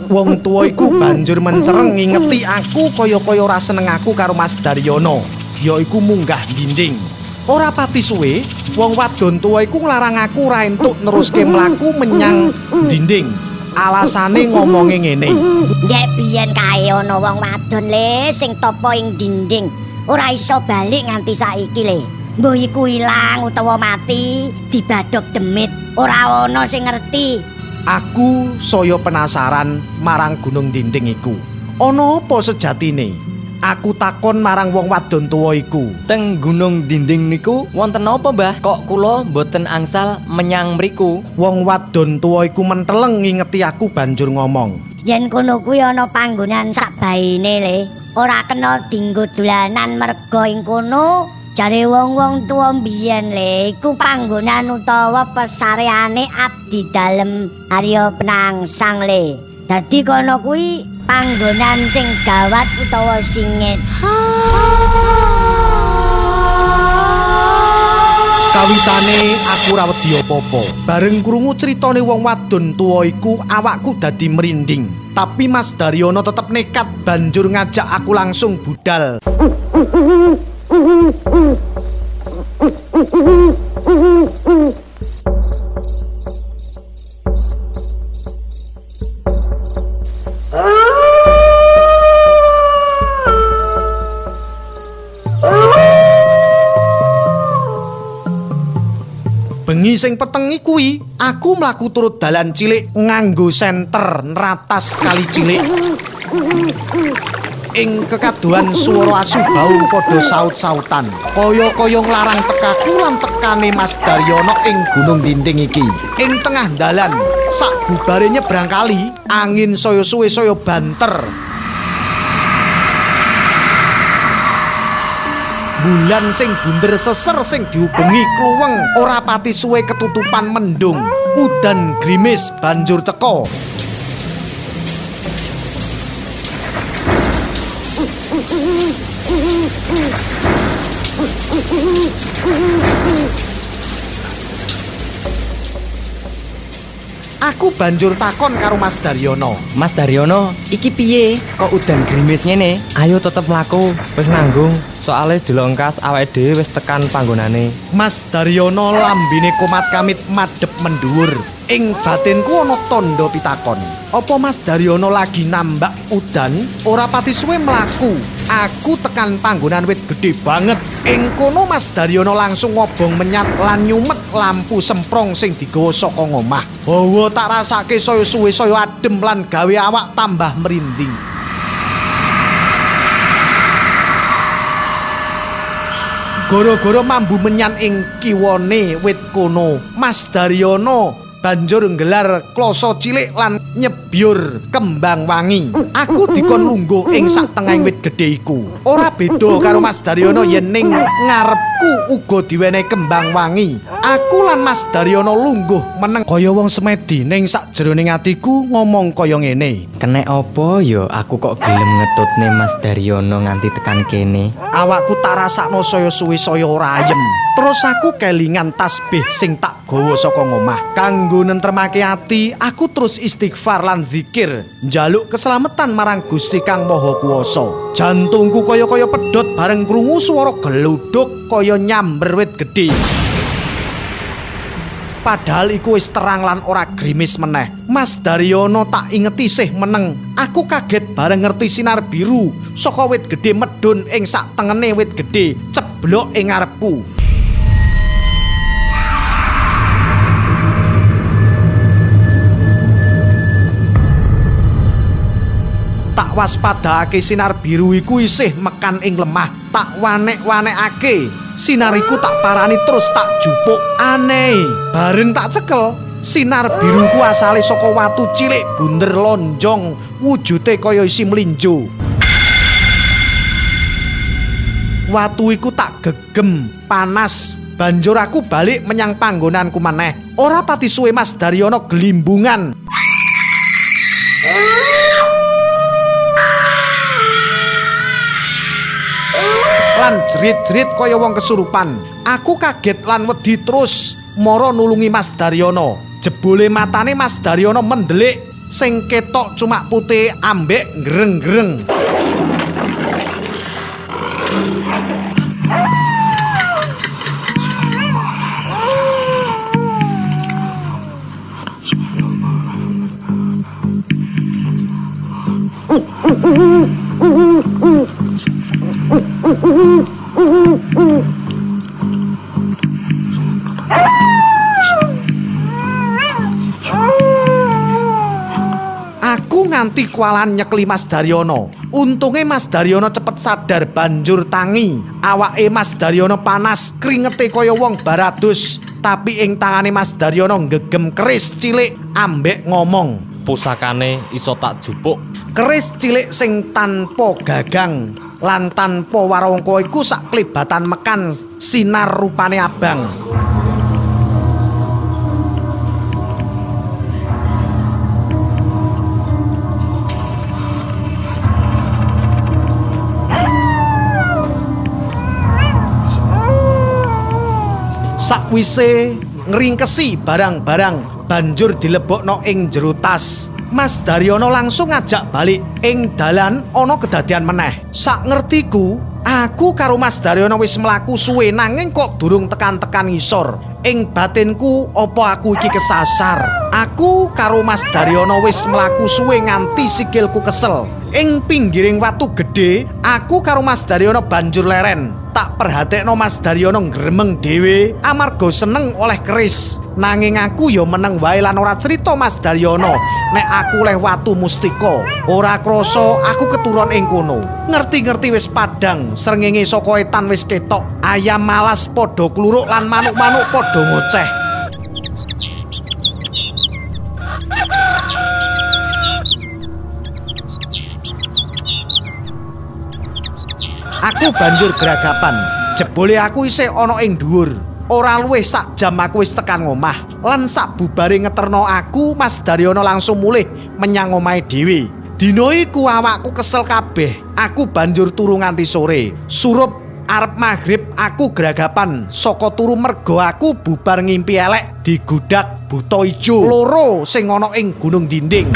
wong tuwa iku banjur mencereng ngingeti aku kaya-kaya ora seneng aku karo Mas Daryono, yaiku munggah dinding. Ora pati suwe, wong wadon tuwa iku nglarang aku ora entuk neruske mlaku menyang dinding. Alasane ngomonge ngene. Ndek biyen kae ana wong wadon le sing topo ing dinding, ora iso balik nganti saiki le. Mbah iku ilang utawa mati, dibadhok demit, ora ana sing ngerti. Aku saya penasaran marang gunung dinding iku. Ana apa sejatine? Aku takon marang wong wadon tuwa iku. Teng Gunung Dinding niku wonten apa, Mbah? Kok kula mboten angsal menyang mriku? Wong wadon tuwa iku menteleng ngingeti aku banjur ngomong. Yen kono kuwi ana panggonan sakbaine le, ora kena dienggo dolanan merga ing kono. Jare wong-wong tuwa mbiyen le, iku panggonan utawa pesareane abdi dalem Arya Penangsang le. Dadi kono kuwi panggonan sing gawat utawa singit. Kawitane aku ora wedi apa-apa. Bareng krungu critane wong wadon tuwa iku, awakku dadi merinding. Tapi Mas Daryono tetep nekat banjur ngajak aku langsung budal. Bengi sing petengi kuwi, aku mlaku turut dalan cilik nganggo senter neratas kali cilik. Ing kekaduhan swara asu baung padha saut-sautan, kaya-kaya nglarang tekaku lan tekane Mas Daryono ing Gunung Dinding iki. Ing tengah dalan, sak bubare nyebrang kali, angin saya suwe saya banter. Bulan sing bunder seser sing diubengi kluweng ora pati suwe ketutupan mendung. Udan grimis banjur teka. Aku banjur takon karo Mas Daryono. Mas Daryono, iki piye? Kok udan grimis ngene? Ayo tetep mlaku, wis nanggung. Soale dilongkas awake dhewe wis tekan panggonane. Mas Daryono lambene komat kamit madhep mendhuwur. Ing batinku ana tandha pitakon. Apa Mas Daryono lagi nambak udan? Ora pati suwe mlaku. Aku tekan panggonan wit gedhe banget. Ing kono Mas Daryono langsung ngobong menyat lan nyumet lampu semprong sing digawa saka ngomah. Hawa tak rasake saya suwe saya adem lan gawe awak tambah merinding. Goro-goro mambu menyan ing kiwane wit kono, Mas Daryono banjur nggelar kloso cilik lan nyebyur kembang wangi. Aku dikon lungguh ing sak tengahing wit gedhe iku. Ora beda karo Mas Daryono yen ning ngarepku uga diwenehi kembang wangi. Aku lan Mas Daryono lungguh meneng kaya wong semedi ning sak jeroning atiku ngomong kaya ngene. Kenek apa ya aku kok gelem ngetutne Mas Daryono nganti tekan kene? Awakku tak rasakno saya suwe saya ora ayem. Terus aku kelingan tasbih sing tak gawa saka ngomah. Kanggo nentremake ati, aku terus istighfar lan zikir, njaluk keselamatan marang Gusti Kang Maha Kuwasa. Jantungku kaya-kaya pedhot bareng krungu swara gluduk kaya nyamber wit gedhe. Padahal iku wis terang lan ora grimis meneh. Mas Daryono tak ingeti sih meneng. Aku kaget bareng ngerti sinar biru saka wit gedhe medhun ing sak tengene wit gedhe ceblok ing ngarepku. Tak tak waspadakake sinar biru iku isih mekan ing lemah. Tak wanek-wanekake. Sinar iku tak parani terus tak jupuk. Aneh, bareng tak cekel. Sinar biru ku asale saka watu cilik bunder lonjong, wujude kaya isi mlinjo. Watu iku tak gegem, panas. Banjur aku balik menyang panggonanku maneh. Ora pati suwe Mas Daryono gelimbungan. Lan jerit-jerit kaya wong kesurupan. Aku kaget lan wedi terus mara nulungi Mas Daryono. Jebule matane Mas Daryono mendelik, sing ketok cuma putih ambek greng-greng. Aku nganti kualan nyekli Mas Daryono. Untunge Mas Daryono cepet sadar banjur tangi. Awake Mas Daryono panas, kringete kaya wong baradus. Tapi ing tangane Mas Daryono gegem keris cilik ambek ngomong. Pusakane iso tak jupuk. Keris cilik sing tanpa gagang lan tanpa warangka iku sak klebatan mekan sinar rupane abang. Sakwise ngringkesi barang-barang banjur dilebokno ing jero tas. Mas Daryono langsung ngajak balik ing dalan ana kedadian meneh. Sak ngertiku, aku karo Mas Daryono wis mlaku suwe nanging kok durung tekan-tekan ngisor. Ing batinku apa aku iki kesasar. Aku karo Mas Daryono wis mlaku suwe nganti sikilku kesel. Ing pinggiring watu gedhe, aku karo Mas Daryono banjur leren. Tak perhatekno Mas Daryono gremeng dhewe amarga seneng oleh keris. Nanging aku ya meneng wae lan ora cerita Mas Daryono nek aku oleh watu mustika. Ora krasa aku keturun ing kono. Ngerti-ngerti wis padhang, srengenge saka etan wis ketok. Ayam malas padha kluruk lan manuk-manuk padha ngoceh. Aku banjur geragapan. Jebule aku isih ana ing dhuwur. Ora luwih sak jam aku wis tekan ngomah. Lan sak bubare ngeterno aku, Mas Daryono langsung mulih menyang omahe dhewe. Dina iku awakku kesel kabeh. Aku banjur turu nganti sore. Surup arep maghrib aku geragapan. Saka turu mergo aku bubar ngimpi elek digudak buta ijo loro sing ana ing Gunung Dinding.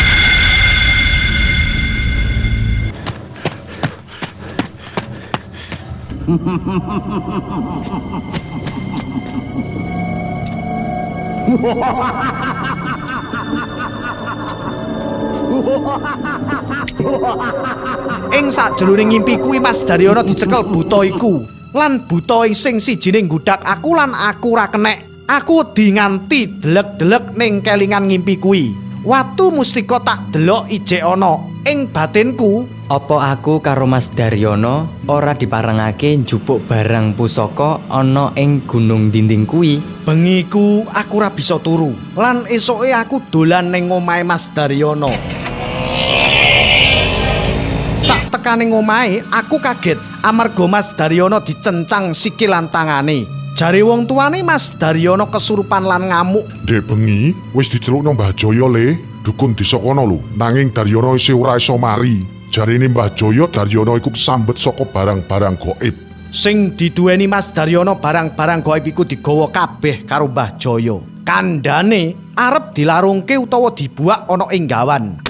Ing sajroning ngimpi kuwi Mas Daryono dicekel buta iku. Lan buta sing sijining nggudak aku lan aku ora kenek. Aku wedi nganti delek-delek ning kelingan ngimpi kuwi. Watu mustika tak delok ijek ana ing batinku. Apa aku karo Mas Daryono ora diparengake njupuk barang pusaka ana ing Gunung Dinding kuwi? Bengiku aku ora bisa turu. Lan esoke aku dolan ning omahe Mas Daryono. Sak tekaning omahe aku kaget amarga Mas Daryono dicencang sikil lan tangane. Jare wong tuane Mas Daryono kesurupan lan ngamuk. Dek bengi wis dicelukno Mbah Jaya le, dukun desa kono lho. Nanging Daryono isih ora iso mari. Jarine Mbah Jaya Daryono iku sambet saka barang-barang gaib. Sing diduweni Mas Daryono barang-barang gaib iku digawa kabeh karo Mbah Jaya. Kandhane arep dilarungke utawa dibuak ana ing gawan.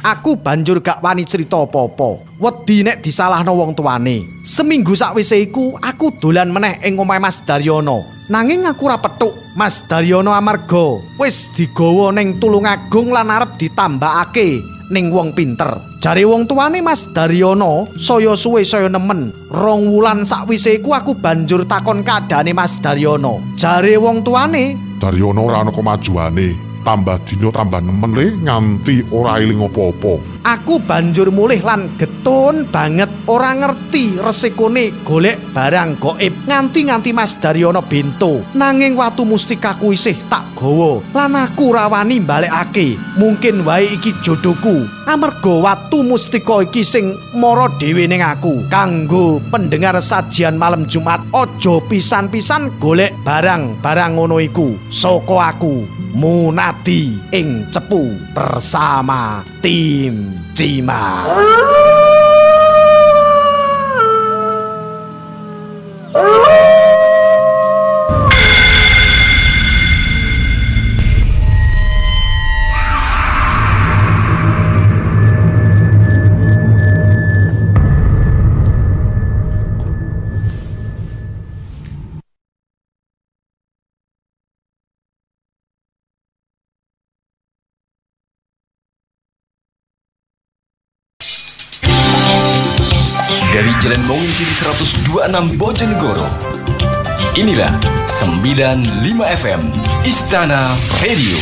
Aku banjur gak wani cerita apa-apa. Wedi nek disalahno wong tuane. Seminggu sakwise iku aku dolan meneh ing omahe Mas Daryono. Nanging aku ora petuk. Mas Daryono amarga wis digawa ning Tulungagung lan arep ditambahake ning wong pinter. Jare wong tuane Mas Daryono saya suwe saya nemen. 2 wulan sakwise iku aku banjur takon kaadane Mas Daryono. Jare wong tuane, Daryono ora ana kemajuane. tambah dino tambah nemen le nganti ora eling apa-apa. Aku banjur mulih lan getun banget ora ngerti resikone golek barang gaib nganti Mas Daryono bento. Nanging watu mustikaku isih tak gawa lan aku rawani balekake. Mungkin wae iki jodohku. Amarga watu mustika iki sing mara dhewe ning aku. Kanggo pendengar sajian malam Jumat, aja pisan-pisan golek barang-barang ngono iku. Saka aku Munadi ing Cepu bersama tim Cima. Dari Jalan Mongisi 126 Bojonegoro. Inilah 95 FM Istana Radio.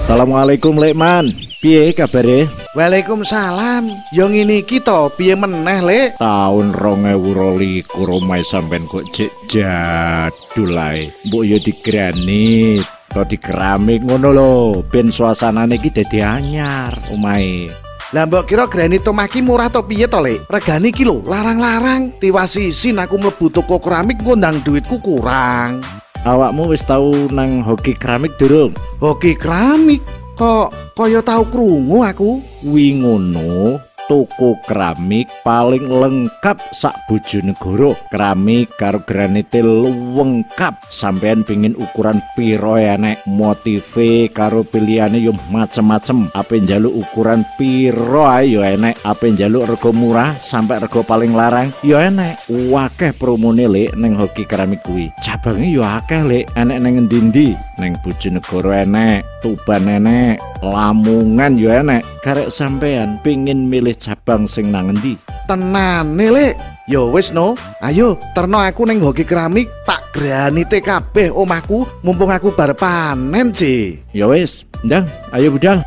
Assalamualaikum Lekman, piye kabare? Waalaikumsalam. Yo ngene iki to, piye meneh, Lek? Tahun 2022 omahe sampean kok jek jadul ae. Mbok yo digranit, to dikeramik ngono lho, ben suasanane iki dadi anyar omahe. Lah mbok kira granit omah ki murah to piye to, Lek? Regane iki lho larang-larang. Tiwasi-isin aku mlebu toko keramik ngundang duitku kurang. Awakmu wis tau nang hoki keramik durung? Hoki keramik? Kok kaya tau krungu aku? Kuwi ngono, toko keramik paling lengkap sak Bojonegoro. Keramik karo granite lengkap. Sampean pengin ukuran piro enek, motive karo pilihane yo macem-macem. Ape njaluk ukuran piro ae yo enek, ape njaluk rego murah sampai rego paling larang yo enek. Akeh promone Lek ning hoki keramik kuwi. Cabange yo akeh Lek, enek ning endi-endi. Ning Bojonegoro enek, Tuban enek, Lamongan yo enek. Karek sampean pengin milih cabang sing nang endi? Tenane Lek. Yo wis no, ayo terno aku ning hoki keramik tak granite kabeh omahku mumpung aku bar panen sih. Ya wis, ndang, ayo budal.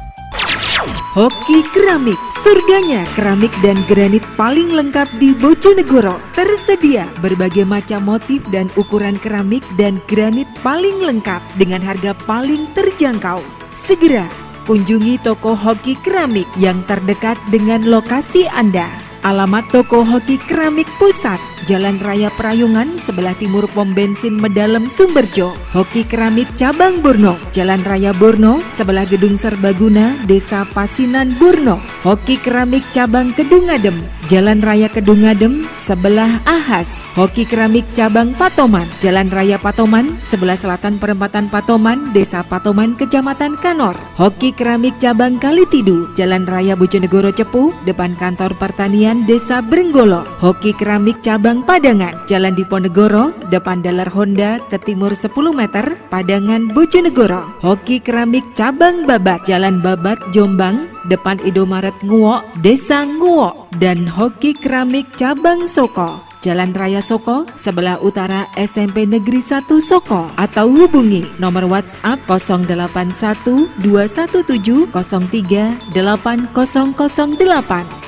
Hoki Keramik, surganya keramik dan granit paling lengkap di Bojonegoro. Tersedia berbagai macam motif dan ukuran keramik dan granit paling lengkap dengan harga paling terjangkau. Segera kunjungi toko Hoki Keramik yang terdekat dengan lokasi Anda. Alamat toko Hoki Keramik Pusat, Jalan Raya Prayungan sebelah timur pom bensin Medalem Sumberjo. Hoki Keramik Cabang Borno, Jalan Raya Borno sebelah Gedung Serbaguna, Desa Pasinan Borno. Hoki Keramik Cabang Kedungadem, Jalan Raya Kedungadem sebelah Ahas. Hoki Keramik Cabang Patoman, Jalan Raya Patoman sebelah selatan Perempatan Patoman, Desa Patoman, Kecamatan Kanor. Hoki Keramik Cabang Kalitidu, Jalan Raya Bojonegoro Cepu, depan Kantor Pertanian Desa Brenggolo. Hoki Keramik Cabang Padangan, Jalan Diponegoro, depan Dalar Honda ke timur 10 meter, Padangan Bojonegoro. Hoki Keramik Cabang Babat, Jalan Babat Jombang, depan Indomaret Nguwok, Desa Nguwok. Dan Hoki Keramik Cabang Soko, Jalan Raya Soko, sebelah utara SMP Negeri 1 Soko. Atau hubungi nomor WhatsApp 081 217 03 8008.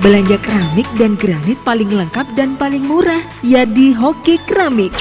Belanja keramik dan granit paling lengkap dan paling murah ya di Hoki Keramik.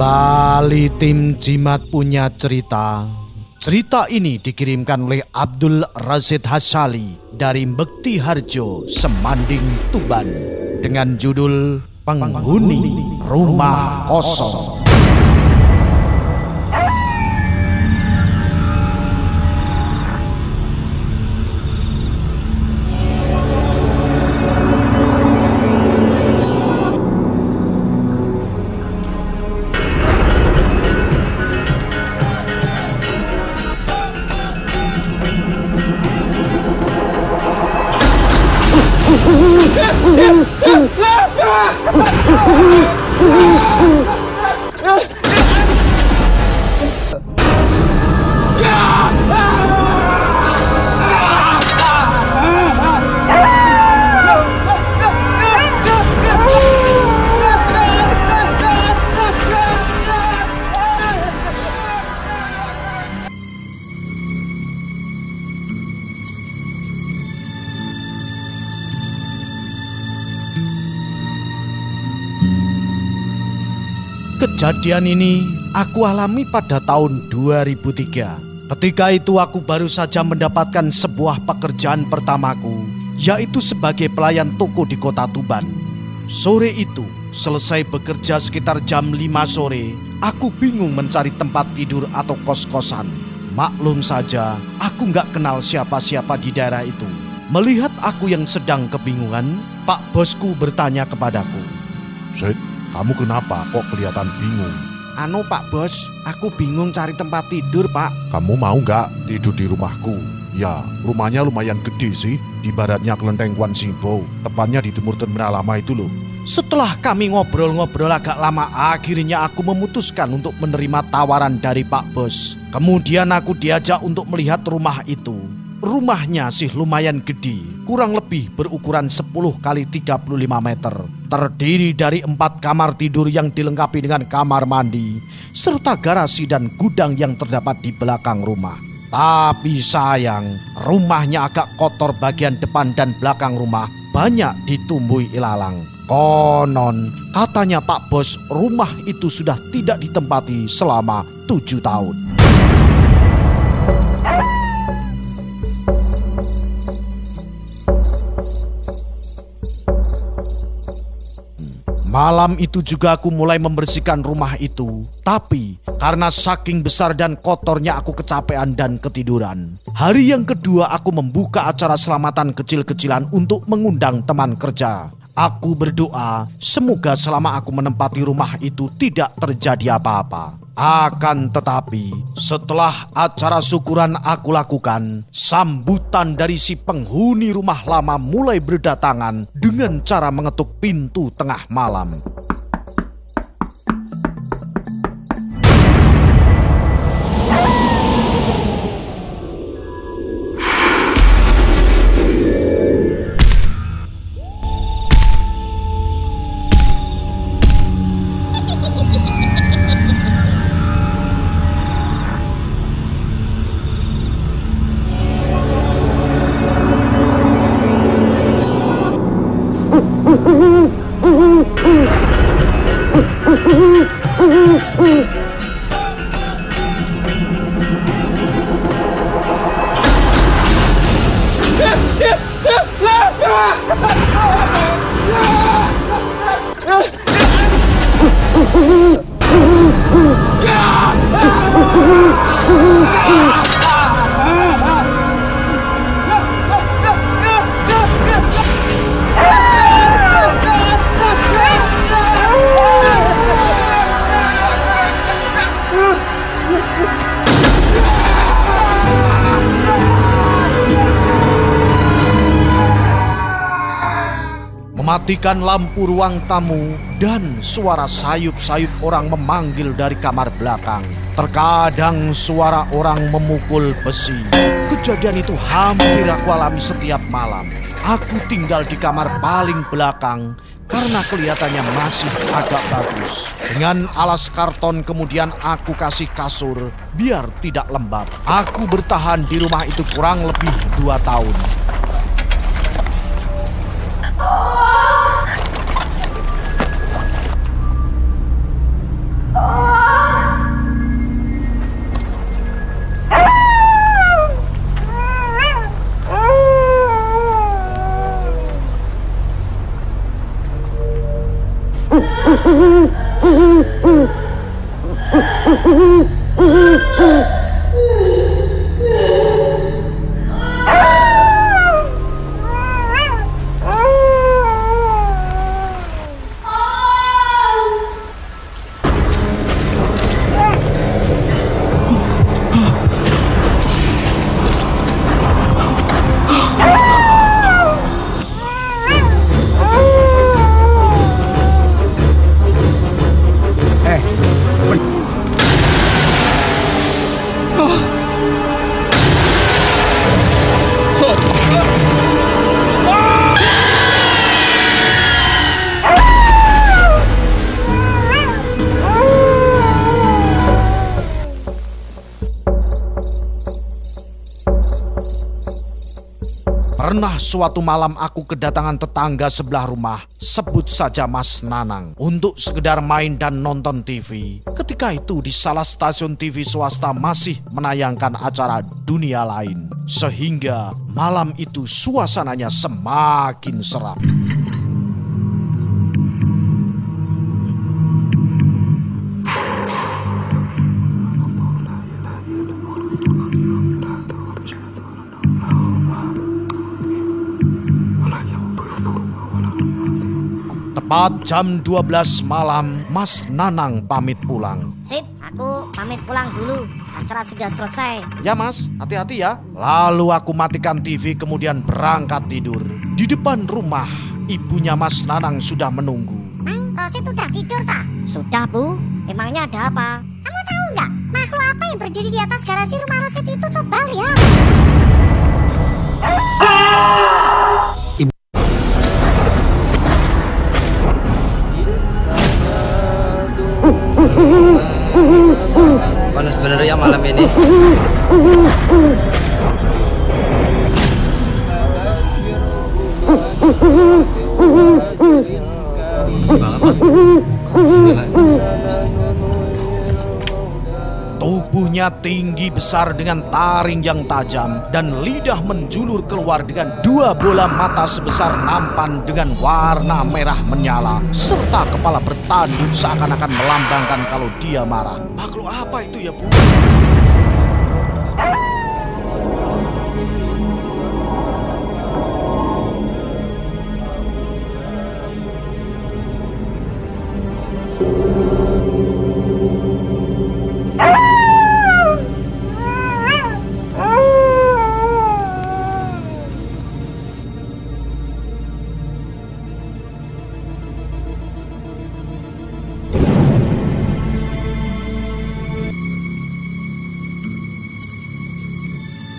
Kembali tim Jimat punya cerita. Cerita ini dikirimkan oleh Abdul Rashid Hasyali dari Bekti Harjo, Semanding, Tuban, dengan judul Penghuni Rumah Kosong. Kejadian ini aku alami pada tahun 2003. Ketika itu aku baru saja mendapatkan sebuah pekerjaan pertamaku, yaitu sebagai pelayan toko di kota Tuban. Sore itu, selesai bekerja sekitar jam 5 sore, aku bingung mencari tempat tidur atau kos-kosan. Maklum saja, aku gak kenal siapa-siapa di daerah itu. Melihat aku yang sedang kebingungan, Pak Bosku bertanya kepadaku, Sid, kamu kenapa kok kelihatan bingung? Anu Pak Bos, aku bingung cari tempat tidur Pak. Kamu mau nggak tidur di rumahku? Ya, rumahnya lumayan gede sih. Di baratnya kelenteng Kwan Simbo, tepatnya di timur Terminal Lama itu loh. Setelah kami ngobrol-ngobrol agak lama, akhirnya aku memutuskan untuk menerima tawaran dari Pak Bos. Kemudian aku diajak untuk melihat rumah itu. Rumahnya sih lumayan gede, kurang lebih berukuran 10 kali 35 meter. Terdiri dari 4 kamar tidur yang dilengkapi dengan kamar mandi, serta garasi dan gudang yang terdapat di belakang rumah. Tapi sayang, rumahnya agak kotor bagian depan dan belakang rumah, banyak ditumbuhi ilalang. Konon, katanya Pak Bos, rumah itu sudah tidak ditempati selama 7 tahun. Malam itu juga aku mulai membersihkan rumah itu. Tapi karena saking besar dan kotornya aku kecapean dan ketiduran. Hari yang kedua aku membuka acara selamatan kecil-kecilan untuk mengundang teman kerja. Aku berdoa semoga selama aku menempati rumah itu tidak terjadi apa-apa. Akan tetapi setelah acara syukuran aku lakukan, sambutan dari si penghuni rumah lama mulai berdatangan dengan cara mengetuk pintu tengah malam. Mematikan lampu ruang tamu dan suara sayup-sayup orang memanggil dari kamar belakang. Terkadang suara orang memukul besi. Kejadian itu hampir aku alami setiap malam. Aku tinggal di kamar paling belakang karena kelihatannya masih agak bagus. Dengan alas karton kemudian aku kasih kasur biar tidak lembab. Aku bertahan di rumah itu kurang lebih 2 tahun. Oh! Pernah suatu malam aku kedatangan tetangga sebelah rumah, sebut saja Mas Nanang, untuk sekedar main dan nonton TV. Ketika itu di salah stasiun TV swasta masih menayangkan acara Dunia Lain. Sehingga malam itu suasananya semakin seram. Tepat jam 12 malam, Mas Nanang pamit pulang. Sip, aku pamit pulang dulu. Acara sudah selesai. Ya Mas, hati-hati ya. Lalu aku matikan TV kemudian berangkat tidur. Di depan rumah, ibunya Mas Nanang sudah menunggu. Mang, Rosid udah tidur tak? Sudah Bu, emangnya ada apa? Kamu tahu nggak, makhluk apa yang berdiri di atas garasi rumah Rosid itu? Coba lihat. Mana sebenarnya malam ini? Tubuhnya tinggi besar dengan taring yang tajam dan lidah menjulur keluar dengan 2 bola mata sebesar nampan dengan warna merah menyala, serta kepala bertanduk seakan-akan melambangkan kalau dia marah. Makhluk apa itu ya Bu?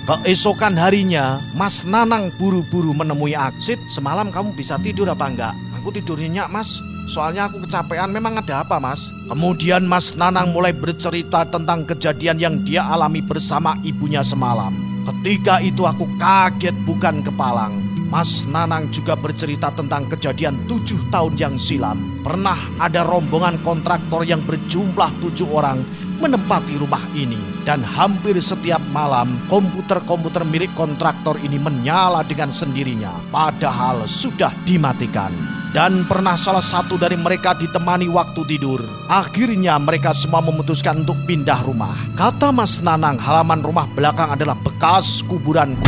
Keesokan harinya, Mas Nanang buru-buru menemui Aksid. Semalam kamu bisa tidur apa enggak? Aku tidur nyenyak Mas, soalnya aku kecapean. Memang ada apa Mas? Kemudian Mas Nanang mulai bercerita tentang kejadian yang dia alami bersama ibunya semalam. Ketika itu aku kaget bukan kepalang. Mas Nanang juga bercerita tentang kejadian 7 tahun yang silam. Pernah ada rombongan kontraktor yang berjumlah 7 orang menempati rumah ini. Dan hampir setiap malam komputer-komputer milik kontraktor ini menyala dengan sendirinya, padahal sudah dimatikan. Dan pernah salah satu dari mereka ditemani waktu tidur. Akhirnya mereka semua memutuskan untuk pindah rumah. Kata Mas Nanang, halaman rumah belakang adalah bekas kuburanku.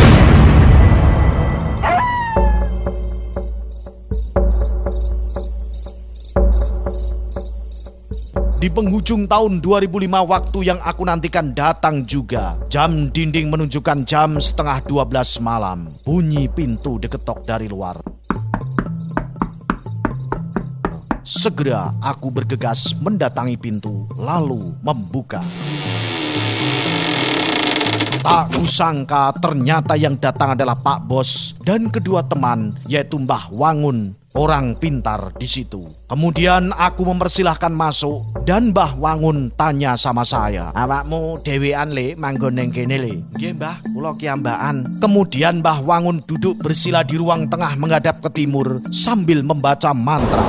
Di penghujung tahun 2005 waktu yang aku nantikan datang juga. Jam dinding menunjukkan jam 11:30 malam. Bunyi pintu diketok dari luar. Segera aku bergegas mendatangi pintu lalu membuka. Tak kusangka ternyata yang datang adalah Pak Bos dan kedua teman yaitu Mbah Wangun. Orang pintar di situ. Kemudian aku mempersilahkan masuk dan Mbah Wangun tanya sama saya. Awakmu dhewean le manggon neng kene le? Nggih Mbah, kula kiambaan. Kemudian Mbah Wangun duduk bersila di ruang tengah menghadap ke timur sambil membaca mantra.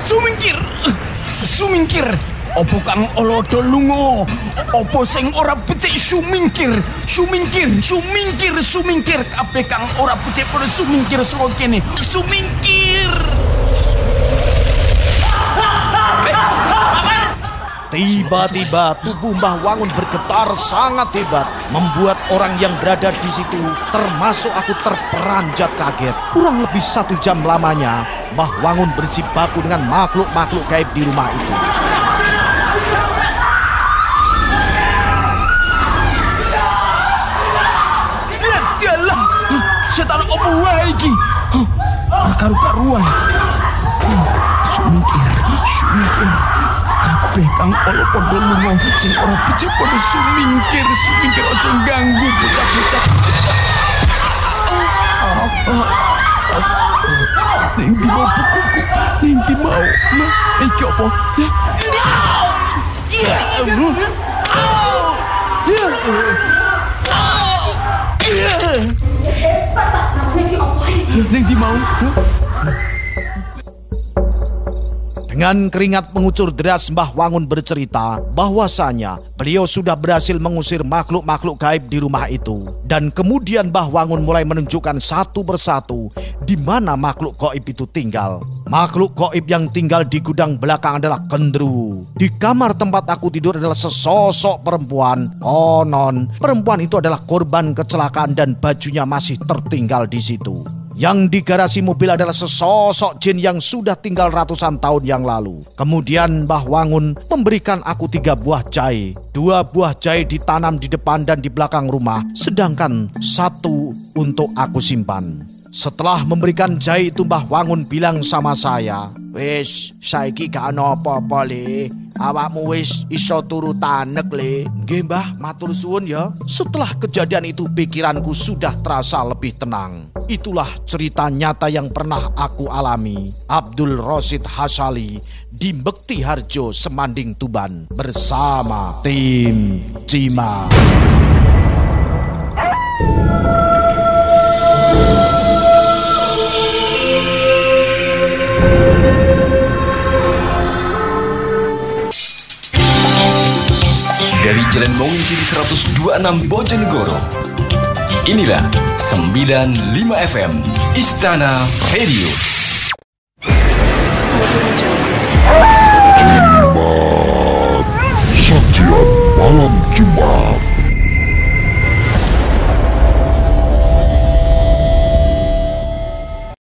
Sumingkir, sumingkir. Opo kang olodo lungo? Opo sing ora becik sumingkir? Sumingkir, sumingkir, sumingkir. Kabeh kang ora becik pada sumingkir saka kene. Sumingkir. Tiba-tiba tubuh Mbah Wangun bergetar sangat hebat, membuat orang yang berada di situ, termasuk aku, terperanjat kaget. Kurang lebih 1 jam lamanya, Mbah Wangun berjibaku dengan makhluk-makhluk gaib di rumah itu. Setan opo wae iki? Karu-karuan. Sumingkir, sumingkir. Kabeh kang olo padha lunga sing ora becik padha sumingkir, sumingkir aja ganggu bocah-bocah. Ning di mau bukuku, ning di mau. Nah, iki opo? Hebat Pak, namanya ki opo ae? Ning di mau. Dengan keringat mengucur deras, Mbah Wangun bercerita bahwasanya beliau sudah berhasil mengusir makhluk-makhluk gaib di rumah itu. Dan kemudian Mbah Wangun mulai menunjukkan satu persatu di mana makhluk gaib itu tinggal. Makhluk gaib yang tinggal di gudang belakang adalah gendru. Di kamar tempat aku tidur adalah sesosok perempuan. Konon perempuan itu adalah korban kecelakaan dan bajunya masih tertinggal di situ. Yang di garasi mobil adalah sesosok jin yang sudah tinggal ratusan tahun yang lalu. Kemudian Mbah Wangun memberikan aku 3 buah jahe. 2 buah jahe ditanam di depan dan di belakang rumah, sedangkan 1 untuk aku simpan. Setelah memberikan jahe itu, Mbah Wangun bilang sama saya, "Wis, saiki gak ana apa-apa le. Awakmu wis iso turu tanek le." "Nggih Mbah, matur suwun ya." Setelah kejadian itu pikiranku sudah terasa lebih tenang. Itulah cerita nyata yang pernah aku alami. Abdul Rosid Hasali di Bekti Harjo, Semanding, Tuban bersama tim Cima. Dari Jalan Mongisi 126 Bojonegoro, inilah 95 FM Istana Radio. Sajian malam Jumat